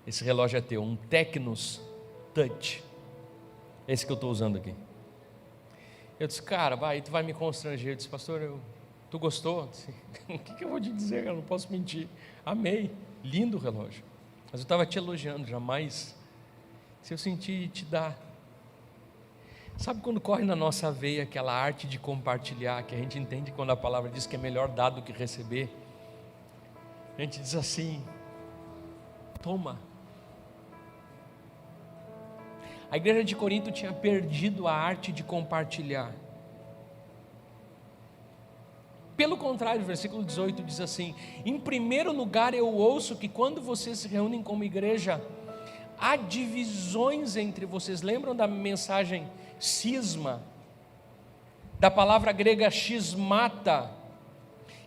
esse relógio é teu, um Tecnos Touch, esse que eu estou usando aqui. Eu disse: cara, tu vai me constranger. Eu disse: pastor, tu gostou? Eu disse: o que eu vou te dizer, cara? Eu não posso mentir. Amei, lindo o relógio, mas eu estava te elogiando, jamais. Se eu sentir te dar. Sabe quando corre na nossa veia aquela arte de compartilhar, que a gente entende quando a palavra diz que é melhor dar do que receber? A gente diz assim: toma. A igreja de Corinto tinha perdido a arte de compartilhar. Pelo contrário, o versículo 18 diz assim: em primeiro lugar eu ouço que quando vocês se reúnem como igreja, há divisões entre vocês. Lembram da mensagem cisma? Da palavra grega schismata,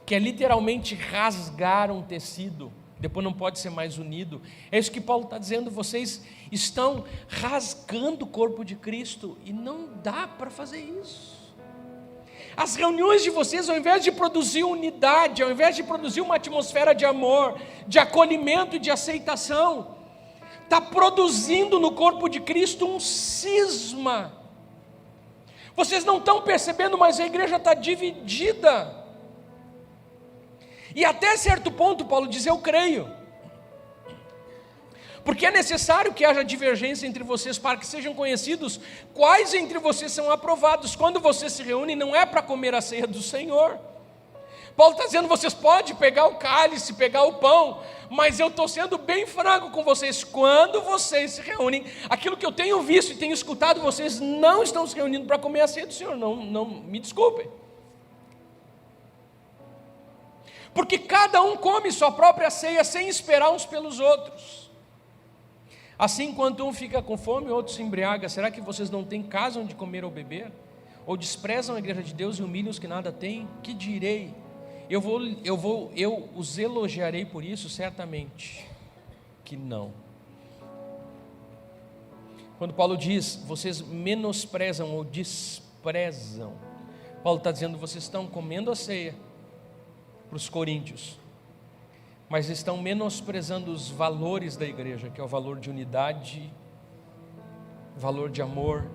que é literalmente rasgar um tecido, depois não pode ser mais unido. É isso que Paulo está dizendo, vocês estão rasgando o corpo de Cristo, e não dá para fazer isso. As reuniões de vocês, ao invés de produzir unidade, ao invés de produzir uma atmosfera de amor, de acolhimento e de aceitação, está produzindo no corpo de Cristo um cisma. Vocês não estão percebendo, mas a igreja está dividida. E até certo ponto, Paulo diz: eu creio, porque é necessário que haja divergência entre vocês, para que sejam conhecidos quais entre vocês são aprovados. Quando vocês se reúnem, não é para comer a ceia do Senhor. Paulo está dizendo: vocês podem pegar o cálice, pegar o pão, mas eu estou sendo bem franco com vocês, quando vocês se reúnem, aquilo que eu tenho visto e tenho escutado, vocês não estão se reunindo para comer a ceia do Senhor. Não me desculpem, porque cada um come sua própria ceia sem esperar uns pelos outros. Assim, enquanto um fica com fome, o outro se embriaga. Será que vocês não têm casa onde comer ou beber? Ou desprezam a igreja de Deus e humilham os que nada têm? Que direi? Eu os elogiarei por isso? Certamente que não. Quando Paulo diz, vocês menosprezam ou desprezam, Paulo está dizendo, vocês estão comendo a ceia para os coríntios, mas estão menosprezando os valores da igreja, que é o valor de unidade, valor de amor,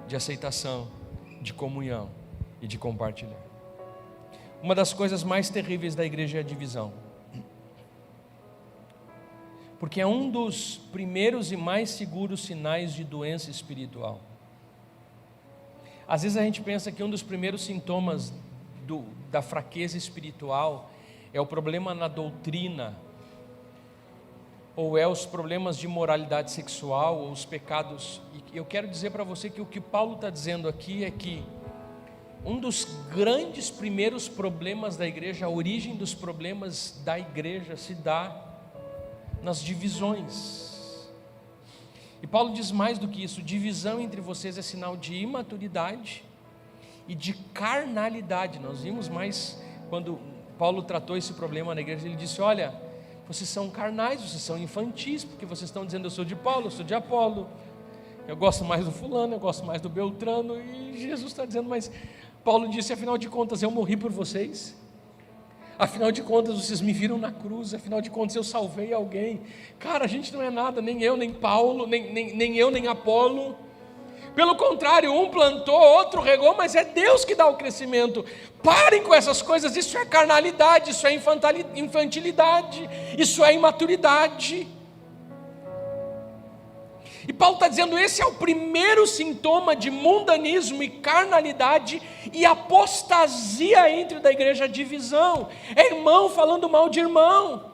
de aceitação, de comunhão e de compartilhar. Uma das coisas mais terríveis da igreja é a divisão, porque é um dos primeiros e mais seguros sinais de doença espiritual. Às vezes a gente pensa que um dos primeiros sintomas da fraqueza espiritual é o problema na doutrina, ou é os problemas de moralidade sexual, ou os pecados. E eu quero dizer para você que o que Paulo está dizendo aqui é que um dos grandes primeiros problemas da igreja, a origem dos problemas da igreja se dá nas divisões. E Paulo diz mais do que isso: divisão entre vocês é sinal de imaturidade e de carnalidade. Nós vimos mais quando Paulo tratou esse problema na igreja. Ele disse: olha, vocês são carnais, vocês são infantis, porque vocês estão dizendo, eu sou de Paulo, eu sou de Apolo, eu gosto mais do fulano, eu gosto mais do Beltrano. E Jesus está dizendo, mas Paulo disse, afinal de contas eu morri por vocês, afinal de contas vocês me viram na cruz, afinal de contas eu salvei alguém. Cara, a gente não é nada, nem eu, nem Paulo, nem eu, nem Apolo. Pelo contrário, um plantou, outro regou, mas é Deus que dá o crescimento. Parem com essas coisas, isso é carnalidade, isso é infantilidade, isso é imaturidade. E Paulo está dizendo, esse é o primeiro sintoma de mundanismo e carnalidade e apostasia entre da igreja, a divisão. É irmão falando mal de irmão.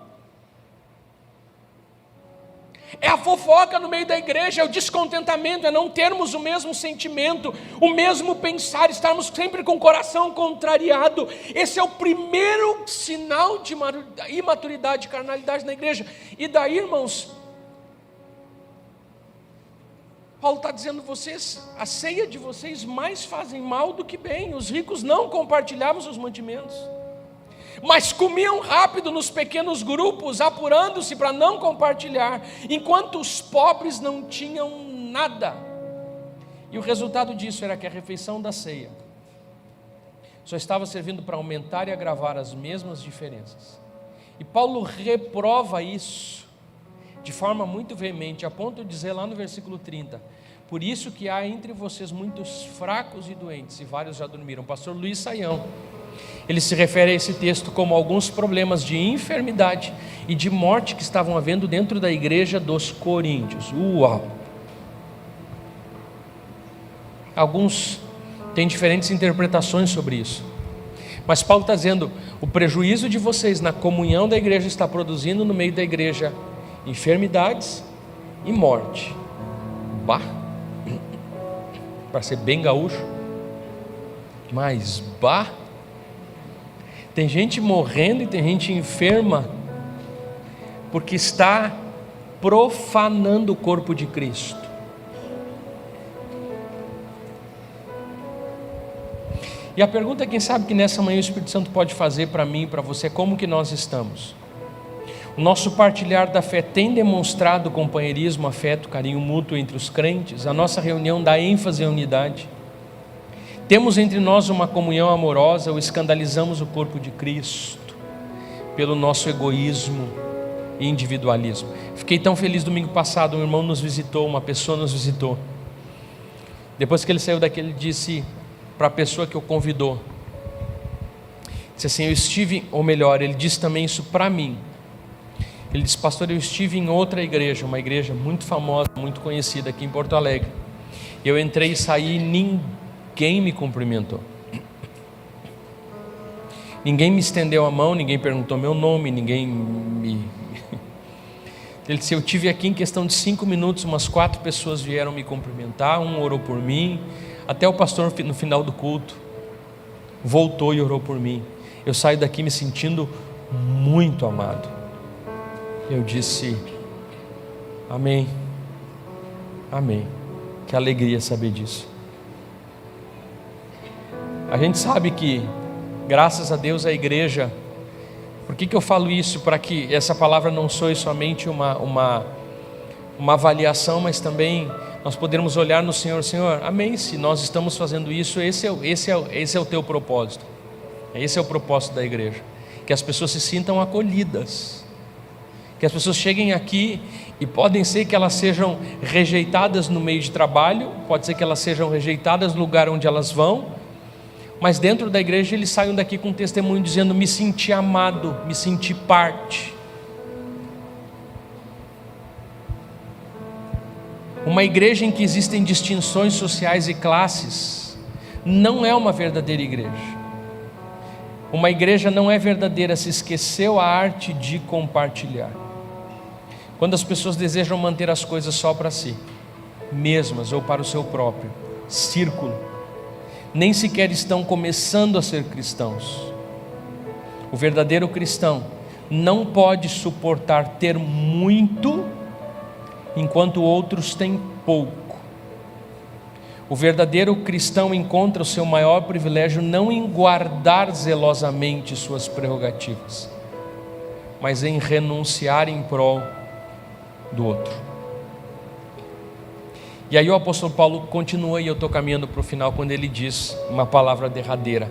É a fofoca no meio da igreja, é o descontentamento, é não termos o mesmo sentimento, o mesmo pensar, estarmos sempre com o coração contrariado. Esse é o primeiro sinal de imaturidade e carnalidade na igreja. E daí, irmãos, Paulo está dizendo, a ceia de vocês mais fazem mal do que bem. Os ricos não compartilhavam seus mantimentos, mas comiam rápido nos pequenos grupos, apurando-se para não compartilhar, enquanto os pobres não tinham nada. E o resultado disso era que a refeição da ceia só estava servindo para aumentar e agravar as mesmas diferenças. E Paulo reprova isso de forma muito veemente, a ponto de dizer lá no versículo 30, por isso que há entre vocês muitos fracos e doentes, e vários já dormiram. Pastor Luiz Saião, ele se refere a esse texto como alguns problemas de enfermidade e de morte que estavam havendo dentro da igreja dos coríntios. Uau! Alguns têm diferentes interpretações sobre isso, mas Paulo está dizendo, o prejuízo de vocês na comunhão da igreja está produzindo no meio da igreja enfermidades e morte. Bah, para ser bem gaúcho, mas bah, tem gente morrendo e tem gente enferma porque está profanando o corpo de Cristo. E a pergunta, quem sabe que nessa manhã o Espírito Santo pode fazer para mim e para você, como que nós estamos? O nosso partilhar da fé tem demonstrado companheirismo, afeto, carinho mútuo entre os crentes? A nossa reunião dá ênfase à unidade? Temos entre nós uma comunhão amorosa ou escandalizamos o corpo de Cristo pelo nosso egoísmo e individualismo? Fiquei tão feliz domingo passado, um irmão nos visitou, uma pessoa nos visitou. Depois que ele saiu daqui, ele disse para a pessoa que o convidou, disse assim, eu estive, ou melhor, ele disse também isso para mim. Ele disse, pastor, eu estive em outra igreja, uma igreja muito famosa, muito conhecida aqui em Porto Alegre. Eu entrei e saí e ninguém me cumprimentou. Ninguém me estendeu a mão, ninguém perguntou meu nome, ninguém me... Ele disse, eu estive aqui em questão de 5 minutos, umas 4 pessoas vieram me cumprimentar, um orou por mim, até o pastor no final do culto voltou e orou por mim. Eu saio daqui me sentindo muito amado. Eu disse, amém, amém, que alegria saber disso. A gente sabe que, graças a Deus, a igreja, por que eu falo isso? Para que essa palavra não soe somente uma avaliação, mas também nós podermos olhar no Senhor, Senhor, amém, se nós estamos fazendo isso, esse é o teu propósito, esse é o propósito da igreja, que as pessoas se sintam acolhidas, que as pessoas cheguem aqui e podem ser que elas sejam rejeitadas no meio de trabalho, pode ser que elas sejam rejeitadas no lugar onde elas vão, mas dentro da igreja eles saiam daqui com um testemunho dizendo, me senti amado, me senti parte. Uma igreja em que existem distinções sociais e classes não é uma verdadeira igreja. Uma igreja não é verdadeira se esqueceu a arte de compartilhar. Quando as pessoas desejam manter as coisas só para si mesmas ou para o seu próprio círculo, nem sequer estão começando a ser cristãos. O verdadeiro cristão não pode suportar ter muito enquanto outros têm pouco. O verdadeiro cristão encontra o seu maior privilégio não em guardar zelosamente suas prerrogativas, mas em renunciar em prol do outro. E aí o apóstolo Paulo continua, e eu estou caminhando para o final, quando ele diz uma palavra derradeira.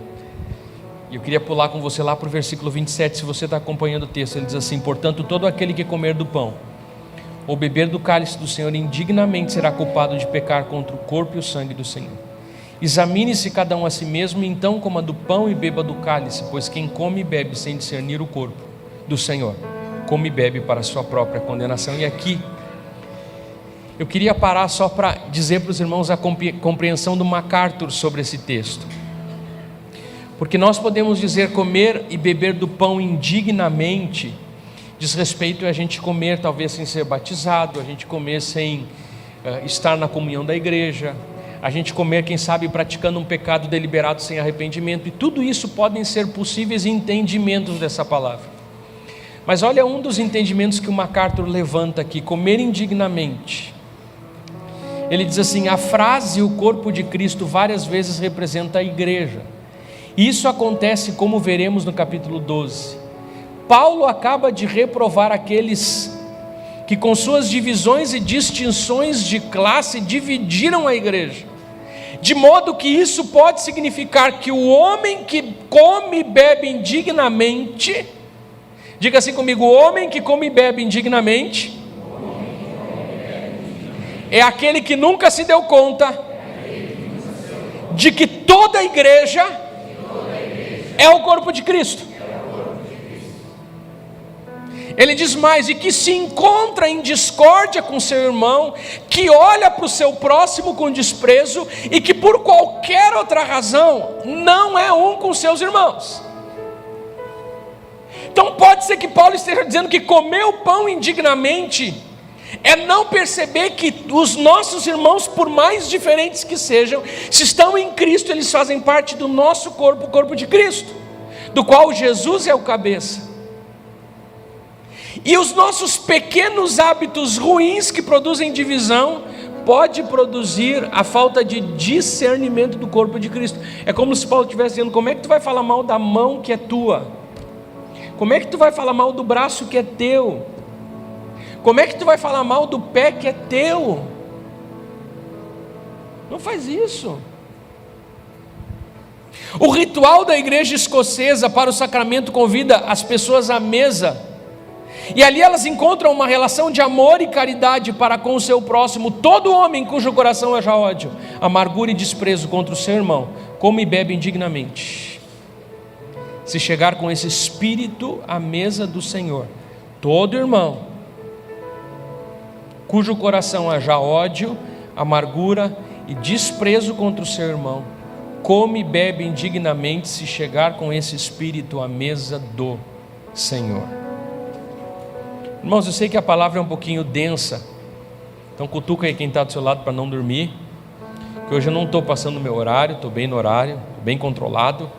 E eu queria pular com você lá para o versículo 27, se você está acompanhando o texto. Ele diz assim, portanto, todo aquele que comer do pão ou beber do cálice do Senhor indignamente será culpado de pecar contra o corpo e o sangue do Senhor. Examine-se cada um a si mesmo, e então coma do pão e beba do cálice, pois quem come e bebe sem discernir o corpo do Senhor, come e bebe para a sua própria condenação. E aqui Eu queria parar só para dizer para os irmãos a compreensão do MacArthur sobre esse texto. Porque nós podemos dizer comer e beber do pão indignamente, diz respeito a gente comer talvez sem ser batizado, a gente comer sem estar na comunhão da igreja, a gente comer, quem sabe, praticando um pecado deliberado sem arrependimento, e tudo isso podem ser possíveis entendimentos dessa palavra. Mas olha um dos entendimentos que o MacArthur levanta aqui: comer indignamente. Ele diz assim: a frase "o corpo de Cristo" várias vezes representa a igreja. Isso acontece, como veremos no capítulo 12. Paulo acaba de reprovar aqueles que com suas divisões e distinções de classe dividiram a igreja, de modo que isso pode significar que o homem que come e bebe indignamente, diga assim comigo: o homem que come e bebe indignamente é aquele que nunca se deu conta de que toda a igreja é o corpo de Cristo. Ele diz mais: e que se encontra em discórdia com seu irmão, que olha para o seu próximo com desprezo e que por qualquer outra razão não é um com seus irmãos. Então pode ser que Paulo esteja dizendo que comer o pão indignamente é não perceber que os nossos irmãos, por mais diferentes que sejam, se estão em Cristo, eles fazem parte do nosso corpo, o corpo de Cristo, do qual Jesus é o cabeça. E os nossos pequenos hábitos ruins que produzem divisão pode produzir a falta de discernimento do corpo de Cristo. É como se Paulo estivesse dizendo: como é que tu vai falar mal da mão que é tua? Como é que tu vai falar mal do braço que é teu? Como é que tu vai falar mal do pé que é teu? Não faz isso. O ritual da igreja escocesa para o sacramento convida as pessoas à mesa, e ali elas encontram uma relação de amor e caridade para com o seu próximo. Todo homem cujo coração haja ódio, amargura e desprezo contra o seu irmão, come e bebe indignamente. Se chegar com esse espírito à mesa do Senhor, todo irmão cujo coração haja ódio, amargura e desprezo contra o seu irmão, come e bebe indignamente, se chegar com esse espírito à mesa do Senhor. Irmãos, eu sei que a palavra é um pouquinho densa, então cutuca aí quem está do seu lado para não dormir, que hoje eu não estou passando o meu horário, estou bem no horário, estou bem controlado,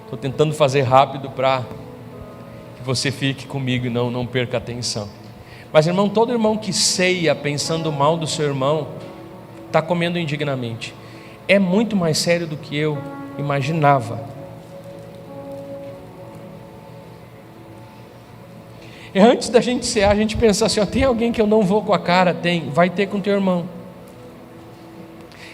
estou tentando fazer rápido para que você fique comigo e não perca a atenção. Mas irmão, todo irmão que ceia pensando mal do seu irmão, está comendo indignamente. É muito mais sério do que eu imaginava. E antes da gente cear, a gente pensa assim: ó, tem alguém que eu não vou com a cara? Tem, vai ter com teu irmão.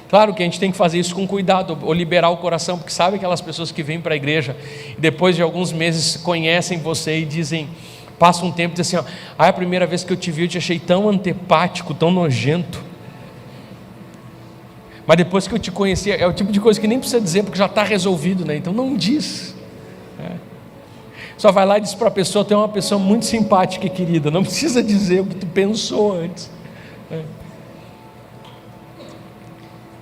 Claro que a gente tem que fazer isso com cuidado, ou liberar o coração, porque sabe aquelas pessoas que vêm para a igreja e depois de alguns meses conhecem você e dizem, passa um tempo e diz assim: ó, a primeira vez que eu te vi eu te achei tão antipático, tão nojento, mas depois que eu te conheci, é o tipo de coisa que nem precisa dizer porque já está resolvido, né? Então não diz, só vai lá e diz para a pessoa: tu é uma pessoa muito simpática e querida, não precisa dizer o que tu pensou antes.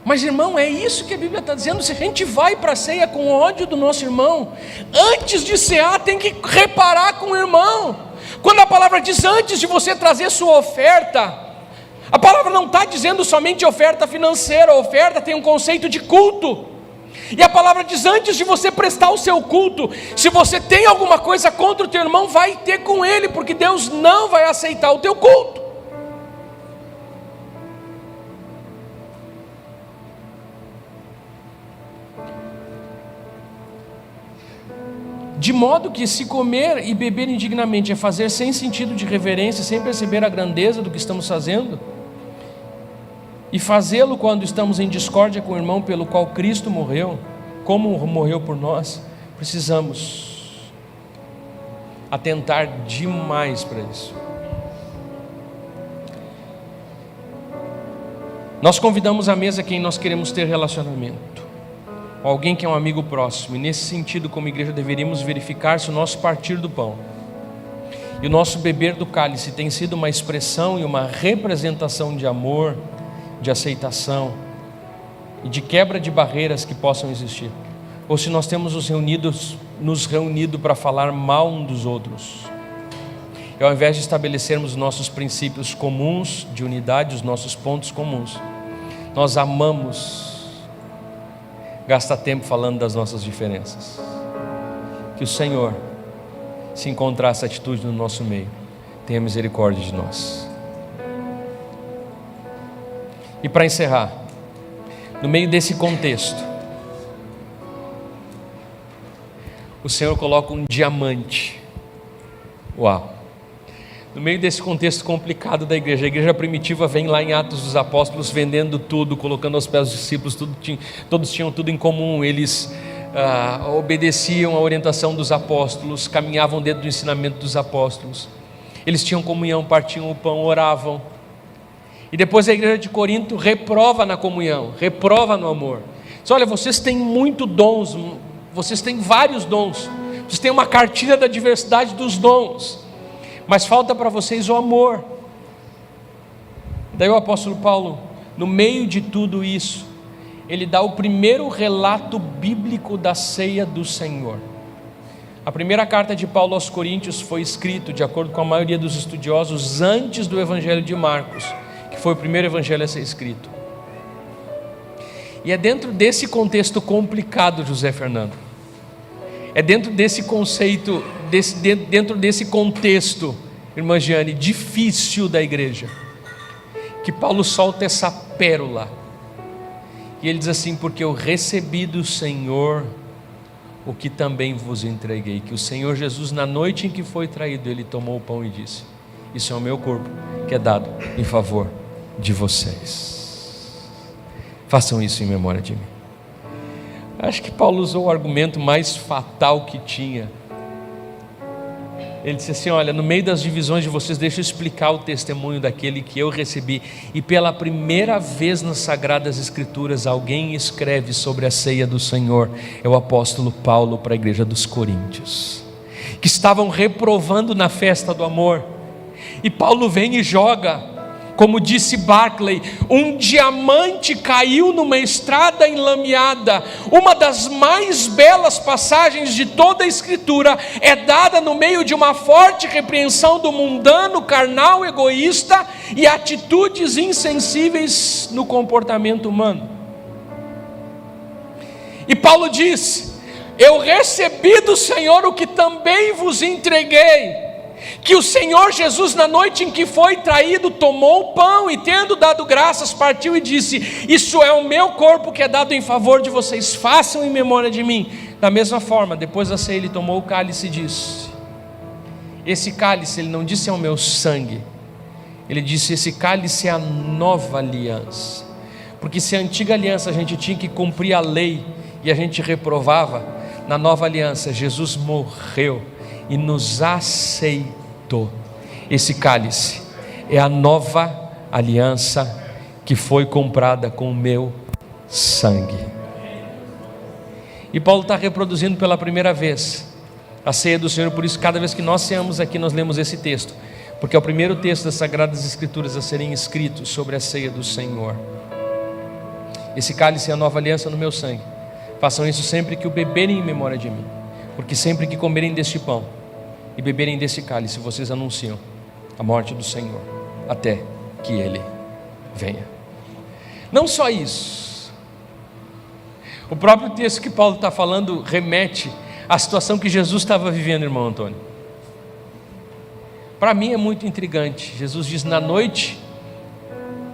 Mas irmão, é isso que a Bíblia está dizendo. Se a gente vai para a ceia com ódio do nosso irmão, antes de cear tem que reparar com o irmão. Quando a palavra diz antes de você trazer sua oferta, a palavra não está dizendo somente oferta financeira. A oferta tem um conceito de culto, e a palavra diz antes de você prestar o seu culto, se você tem alguma coisa contra o teu irmão, vai ter com ele, porque Deus não vai aceitar o teu culto. De modo que se comer e beber indignamente é fazer sem sentido de reverência, sem perceber a grandeza do que estamos fazendo, e fazê-lo quando estamos em discórdia com o irmão pelo qual Cristo morreu, como morreu por nós, precisamos atentar demais para isso. Nós convidamos à mesa quem nós queremos ter relacionamento, alguém que é um amigo próximo, e nesse sentido, como igreja, deveríamos verificar se o nosso partir do pão E o nosso beber do cálice tem sido uma expressão e uma representação de amor, de aceitação e de quebra de barreiras que possam existir. Ou se nós temos nos reunido para falar mal um dos outros. E ao invés de estabelecermos nossos princípios comuns de unidade, os nossos pontos comuns, nós amamos gastar tempo falando das nossas diferenças. Que o Senhor, se encontrar essa atitude no nosso meio, tenha misericórdia de nós. E para encerrar, no meio desse contexto, o Senhor coloca um diamante. Uau! No meio desse contexto complicado da igreja, a igreja primitiva vem lá em Atos dos Apóstolos vendendo tudo, colocando aos pés dos discípulos, todos tinham tudo em comum, eles obedeciam à orientação dos apóstolos, caminhavam dentro do ensinamento dos apóstolos, eles tinham comunhão, partiam o pão, oravam. E depois a igreja de Corinto reprova na comunhão, reprova no amor. Diz: olha, vocês têm muitos dons, vocês têm vários dons, vocês têm uma cartilha da diversidade dos dons, mas falta para vocês o amor. Daí o apóstolo Paulo, no meio de tudo isso, ele dá o primeiro relato bíblico da ceia do Senhor. A primeira carta de Paulo aos Coríntios foi escrita, de acordo com a maioria dos estudiosos, antes do evangelho de Marcos, que foi o primeiro evangelho a ser escrito. E é dentro desse contexto complicado, José Fernando, é dentro desse conceito, dentro desse contexto, irmã Giane, difícil da igreja, que Paulo solta essa pérola. E ele diz assim: porque eu recebi do Senhor o que também vos entreguei, que o Senhor Jesus, na noite em que foi traído, ele tomou o pão e disse: isso é o meu corpo, que é dado em favor de vocês. Façam isso em memória de mim. Acho que Paulo usou o argumento mais fatal que tinha. Ele disse assim: olha, no meio das divisões de vocês, deixa eu explicar o testemunho daquele que eu recebi. E pela primeira vez nas Sagradas Escrituras, alguém escreve sobre a ceia do Senhor. É o apóstolo Paulo para a igreja dos Coríntios, que estavam reprovando na festa do amor. E Paulo vem e joga, como disse Barclay, um diamante caiu numa estrada enlameada. Uma das mais belas passagens de toda a Escritura é dada no meio de uma forte repreensão do mundano, carnal, egoísta e atitudes insensíveis no comportamento humano. E Paulo diz: eu recebi do Senhor o que também vos entreguei, que o Senhor Jesus, na noite em que foi traído, tomou o pão e, tendo dado graças, partiu e disse: isso é o meu corpo que é dado em favor de vocês, façam em memória de mim. Da mesma forma, depois da ceia, ele tomou o cálice e disse: esse cálice, ele não disse é o meu sangue, ele disse: esse cálice é a nova aliança. Porque se a antiga aliança a gente tinha que cumprir a lei e a gente reprovava, na nova aliança Jesus morreu e nos aceitou. Esse cálice é a nova aliança que foi comprada com o meu sangue. E Paulo está reproduzindo pela primeira vez a ceia do Senhor. Por isso, cada vez que nós ceamos aqui, nós lemos esse texto, porque é o primeiro texto das Sagradas Escrituras a serem escritos sobre a ceia do Senhor. Esse cálice é a nova aliança no meu sangue. Façam isso sempre que o beberem em memória de mim, porque sempre que comerem deste pão e beberem desse cálice, vocês anunciam a morte do Senhor até que Ele venha. Não só isso, o próprio texto que Paulo está falando remete à situação que Jesus estava vivendo, irmão Antônio. Para mim é muito intrigante. Jesus diz na noite,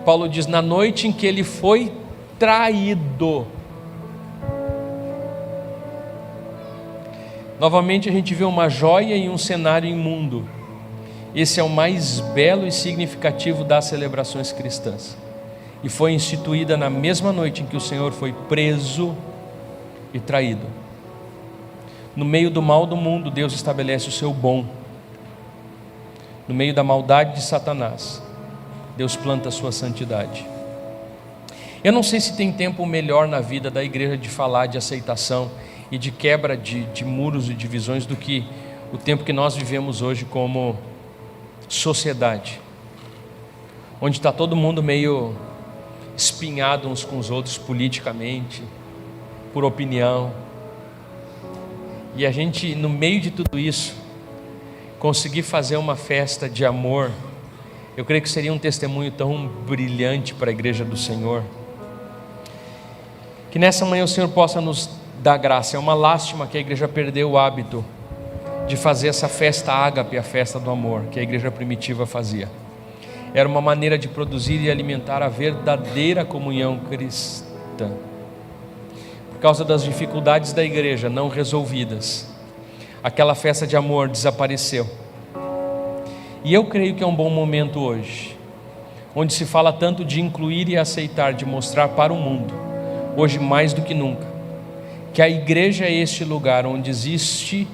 Paulo diz na noite em que ele foi traído. Novamente a gente vê uma joia e um cenário imundo. Esse é o mais belo e significativo das celebrações cristãs. E foi instituída na mesma noite em que o Senhor foi preso e traído. No meio do mal do mundo, Deus estabelece o seu bom. No meio da maldade de Satanás, Deus planta a sua santidade. Eu não sei se tem tempo melhor na vida da igreja de falar de aceitação e de quebra de muros e divisões do que o tempo que nós vivemos hoje como sociedade, onde está todo mundo meio espinhado uns com os outros politicamente, por opinião, e a gente, no meio de tudo isso, conseguir fazer uma festa de amor, eu creio que seria um testemunho tão brilhante para a igreja do Senhor. Que nessa manhã o Senhor possa nos dar graça. É uma lástima que a igreja perdeu o hábito de fazer essa festa ágape, a festa do amor, que a igreja primitiva fazia. Era uma maneira de produzir e alimentar a verdadeira comunhão cristã. Por causa das dificuldades da igreja não resolvidas, aquela festa de amor desapareceu. E eu creio que é um bom momento hoje, onde se fala tanto de incluir e aceitar, de mostrar para o mundo, hoje mais do que nunca, que a igreja é este lugar onde existe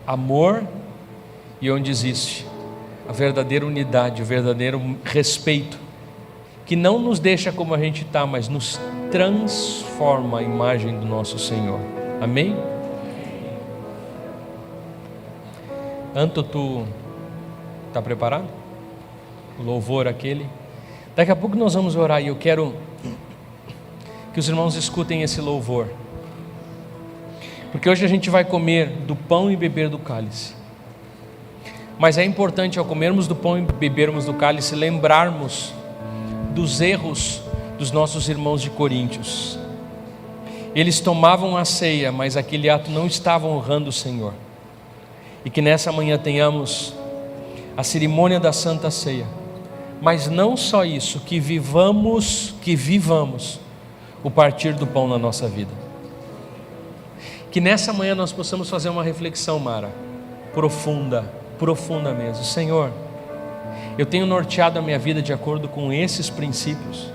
amor e onde existe a verdadeira unidade, o verdadeiro respeito, que não nos deixa como a gente está, mas nos transforma a imagem do nosso Senhor. Amém? Anto, tu está preparado? O louvor aquele. Daqui a pouco nós vamos orar e eu quero que os irmãos escutem esse louvor, porque hoje a gente vai comer do pão e beber do cálice. Mas é importante, ao comermos do pão e bebermos do cálice, lembrarmos dos erros dos nossos irmãos de Coríntios. Eles tomavam a ceia, mas aquele ato não estava honrando o Senhor. E que nessa manhã tenhamos a cerimônia da Santa Ceia, mas não só isso, que vivamos o partir do pão na nossa vida. Que nessa manhã nós possamos fazer uma reflexão, Mara, profunda mesmo. Senhor, eu tenho norteado a minha vida de acordo com esses princípios.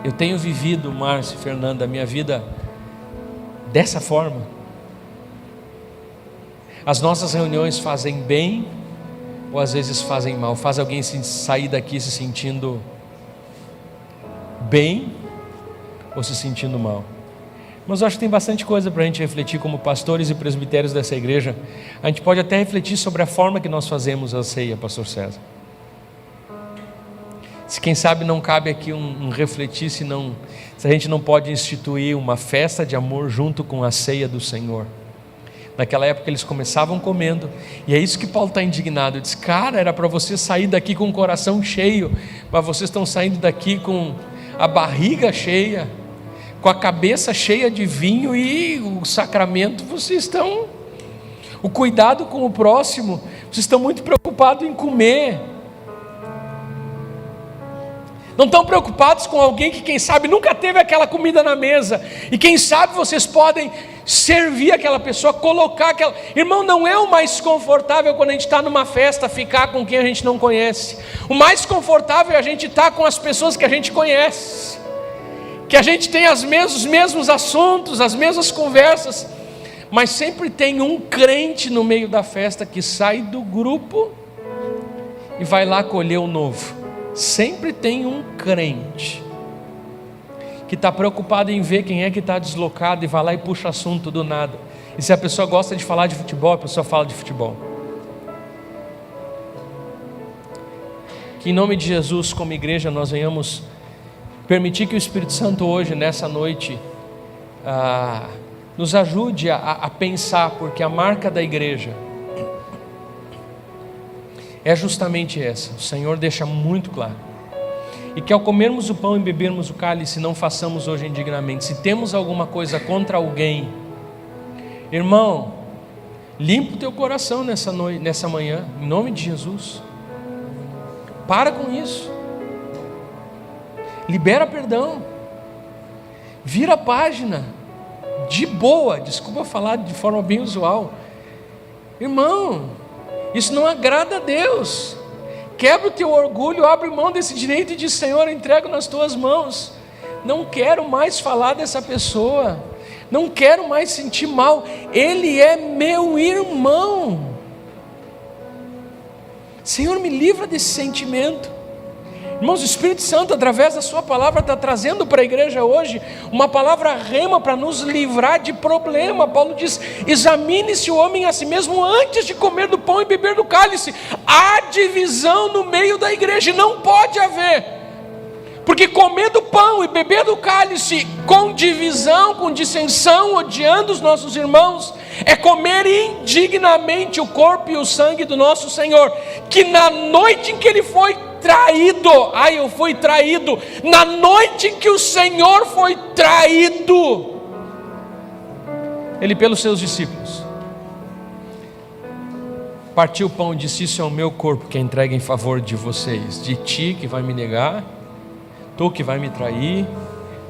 Eu tenho vivido, Márcio e Fernanda, a minha vida dessa forma. As nossas reuniões fazem bem ou às vezes fazem mal? Faz alguém sair daqui se sentindo bem ou se sentindo mal? Mas eu acho que tem bastante coisa para a gente refletir como pastores e presbitérios dessa igreja. A gente pode até refletir sobre a forma que nós fazemos a ceia, pastor César. Se quem sabe não cabe aqui um refletir se a gente não pode instituir uma festa de amor junto com a ceia do Senhor. Naquela época eles começavam comendo, e é isso que Paulo está indignado. Ele diz: cara, era para você sair daqui com o coração cheio, mas vocês estão saindo daqui com a barriga cheia, com a cabeça cheia de vinho, e o sacramento, vocês estão, o cuidado com o próximo, vocês estão muito preocupados em comer, não estão preocupados com alguém que quem sabe nunca teve aquela comida na mesa, e quem sabe vocês podem servir aquela pessoa, colocar aquela... Irmão, não é o mais confortável quando a gente está numa festa ficar com quem a gente não conhece. O mais confortável é a gente estar com as pessoas que a gente conhece, que a gente tem os mesmos assuntos, as mesmas conversas, mas sempre tem um crente no meio da festa que sai do grupo e vai lá colher o novo. Sempre tem um crente que está preocupado em ver quem é que está deslocado e vai lá e puxa assunto do nada. E se a pessoa gosta de falar de futebol, a pessoa fala de futebol. Que em nome de Jesus, como igreja, nós venhamos permitir que o Espírito Santo hoje, nessa noite, nos ajude a pensar, porque a marca da igreja é justamente essa. O Senhor deixa muito claro. E que ao comermos o pão e bebermos o cálice, não façamos hoje indignamente. Se temos alguma coisa contra alguém, irmão, limpa o teu coração nessa manhã, em nome de Jesus. Para com isso. Libera perdão. Vira a página. De boa, desculpa falar de forma bem usual. Irmão, isso não agrada a Deus. Quebra o teu orgulho, abre mão desse direito e diz: Senhor, eu entrego nas tuas mãos. Não quero mais falar dessa pessoa, não quero mais sentir mal. Ele é meu irmão. Senhor, me livra desse sentimento. Irmãos, o Espírito Santo, através da sua palavra, está trazendo para a igreja hoje uma palavra rema para nos livrar de problema. Paulo diz: examine-se o homem a si mesmo antes de comer do pão e beber do cálice. Há divisão no meio da igreja, e não pode haver, porque comer do pão e beber do cálice com divisão, com dissensão, odiando os nossos irmãos, é comer indignamente o corpo e o sangue do nosso Senhor, que na noite em que Ele foi traído, eu fui traído, na noite em que o Senhor foi traído, Ele pelos seus discípulos partiu o pão e disse: isso é o meu corpo que é entregue em favor de vocês, de ti que vai me negar, tu que vai me trair,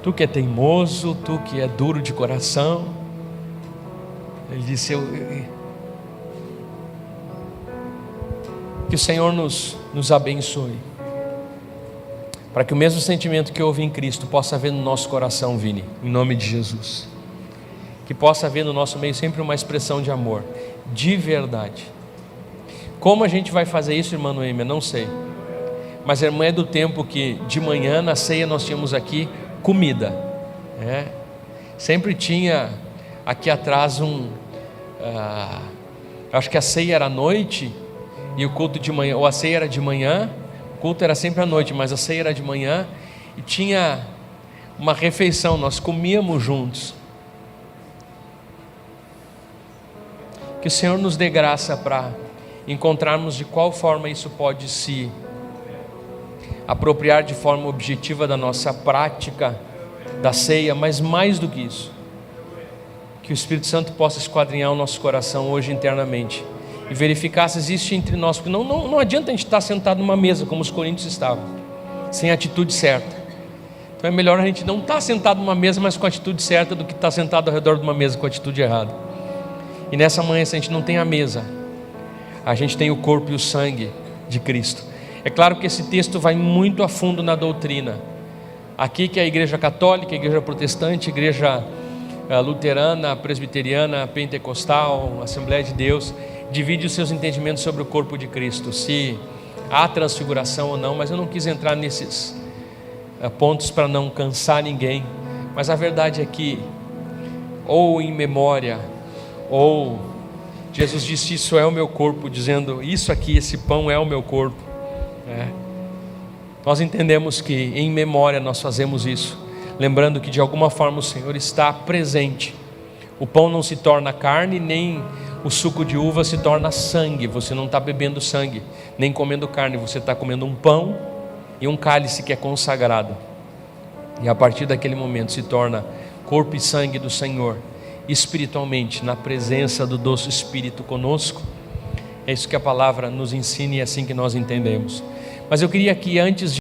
tu que é teimoso, tu que é duro de coração. Ele disse: que o Senhor nos abençoe, para que o mesmo sentimento que houve em Cristo possa haver no nosso coração, Vini, em nome de Jesus. Que possa haver no nosso meio sempre uma expressão de amor, de verdade. Como a gente vai fazer isso, irmã Noêmia? Não sei. Mas a irmã é do tempo que de manhã na ceia nós tínhamos aqui comida, sempre tinha aqui atrás acho que a ceia era à noite e o culto de manhã, ou a ceia era de manhã, o culto era sempre à noite, mas a ceia era de manhã, e tinha uma refeição, nós comíamos juntos. Que o Senhor nos dê graça para encontrarmos de qual forma isso pode se apropriar de forma objetiva da nossa prática da ceia, mas mais do que isso, que o Espírito Santo possa esquadrinhar o nosso coração hoje internamente e verificar se existe entre nós, porque não adianta a gente estar sentado numa mesa como os coríntios estavam, sem a atitude certa. Então é melhor a gente não estar sentado numa mesa, mas com a atitude certa, do que estar sentado ao redor de uma mesa com a atitude errada. E nessa manhã, se a gente não tem a mesa, a gente tem o corpo e o sangue de Cristo. É claro que esse texto vai muito a fundo na doutrina. Aqui que é a igreja católica, a igreja protestante, a igreja luterana, presbiteriana, pentecostal, Assembleia de Deus, divide os seus entendimentos sobre o corpo de Cristo, se há transfiguração ou não, mas eu não quis entrar nesses pontos para não cansar ninguém. Mas a verdade é que, ou em memória, ou Jesus disse: isso é o meu corpo, dizendo: isso aqui, esse pão é o meu corpo. Nós entendemos que em memória nós fazemos isso, lembrando que de alguma forma o Senhor está presente. O pão não se torna carne, nem o suco de uva se torna sangue. Você não está bebendo sangue, nem comendo carne, você está comendo um pão e um cálice que é consagrado, e a partir daquele momento se torna corpo e sangue do Senhor, espiritualmente, na presença do doce Espírito conosco. É isso que a palavra nos ensina e é assim que nós entendemos. Mas eu queria que antes de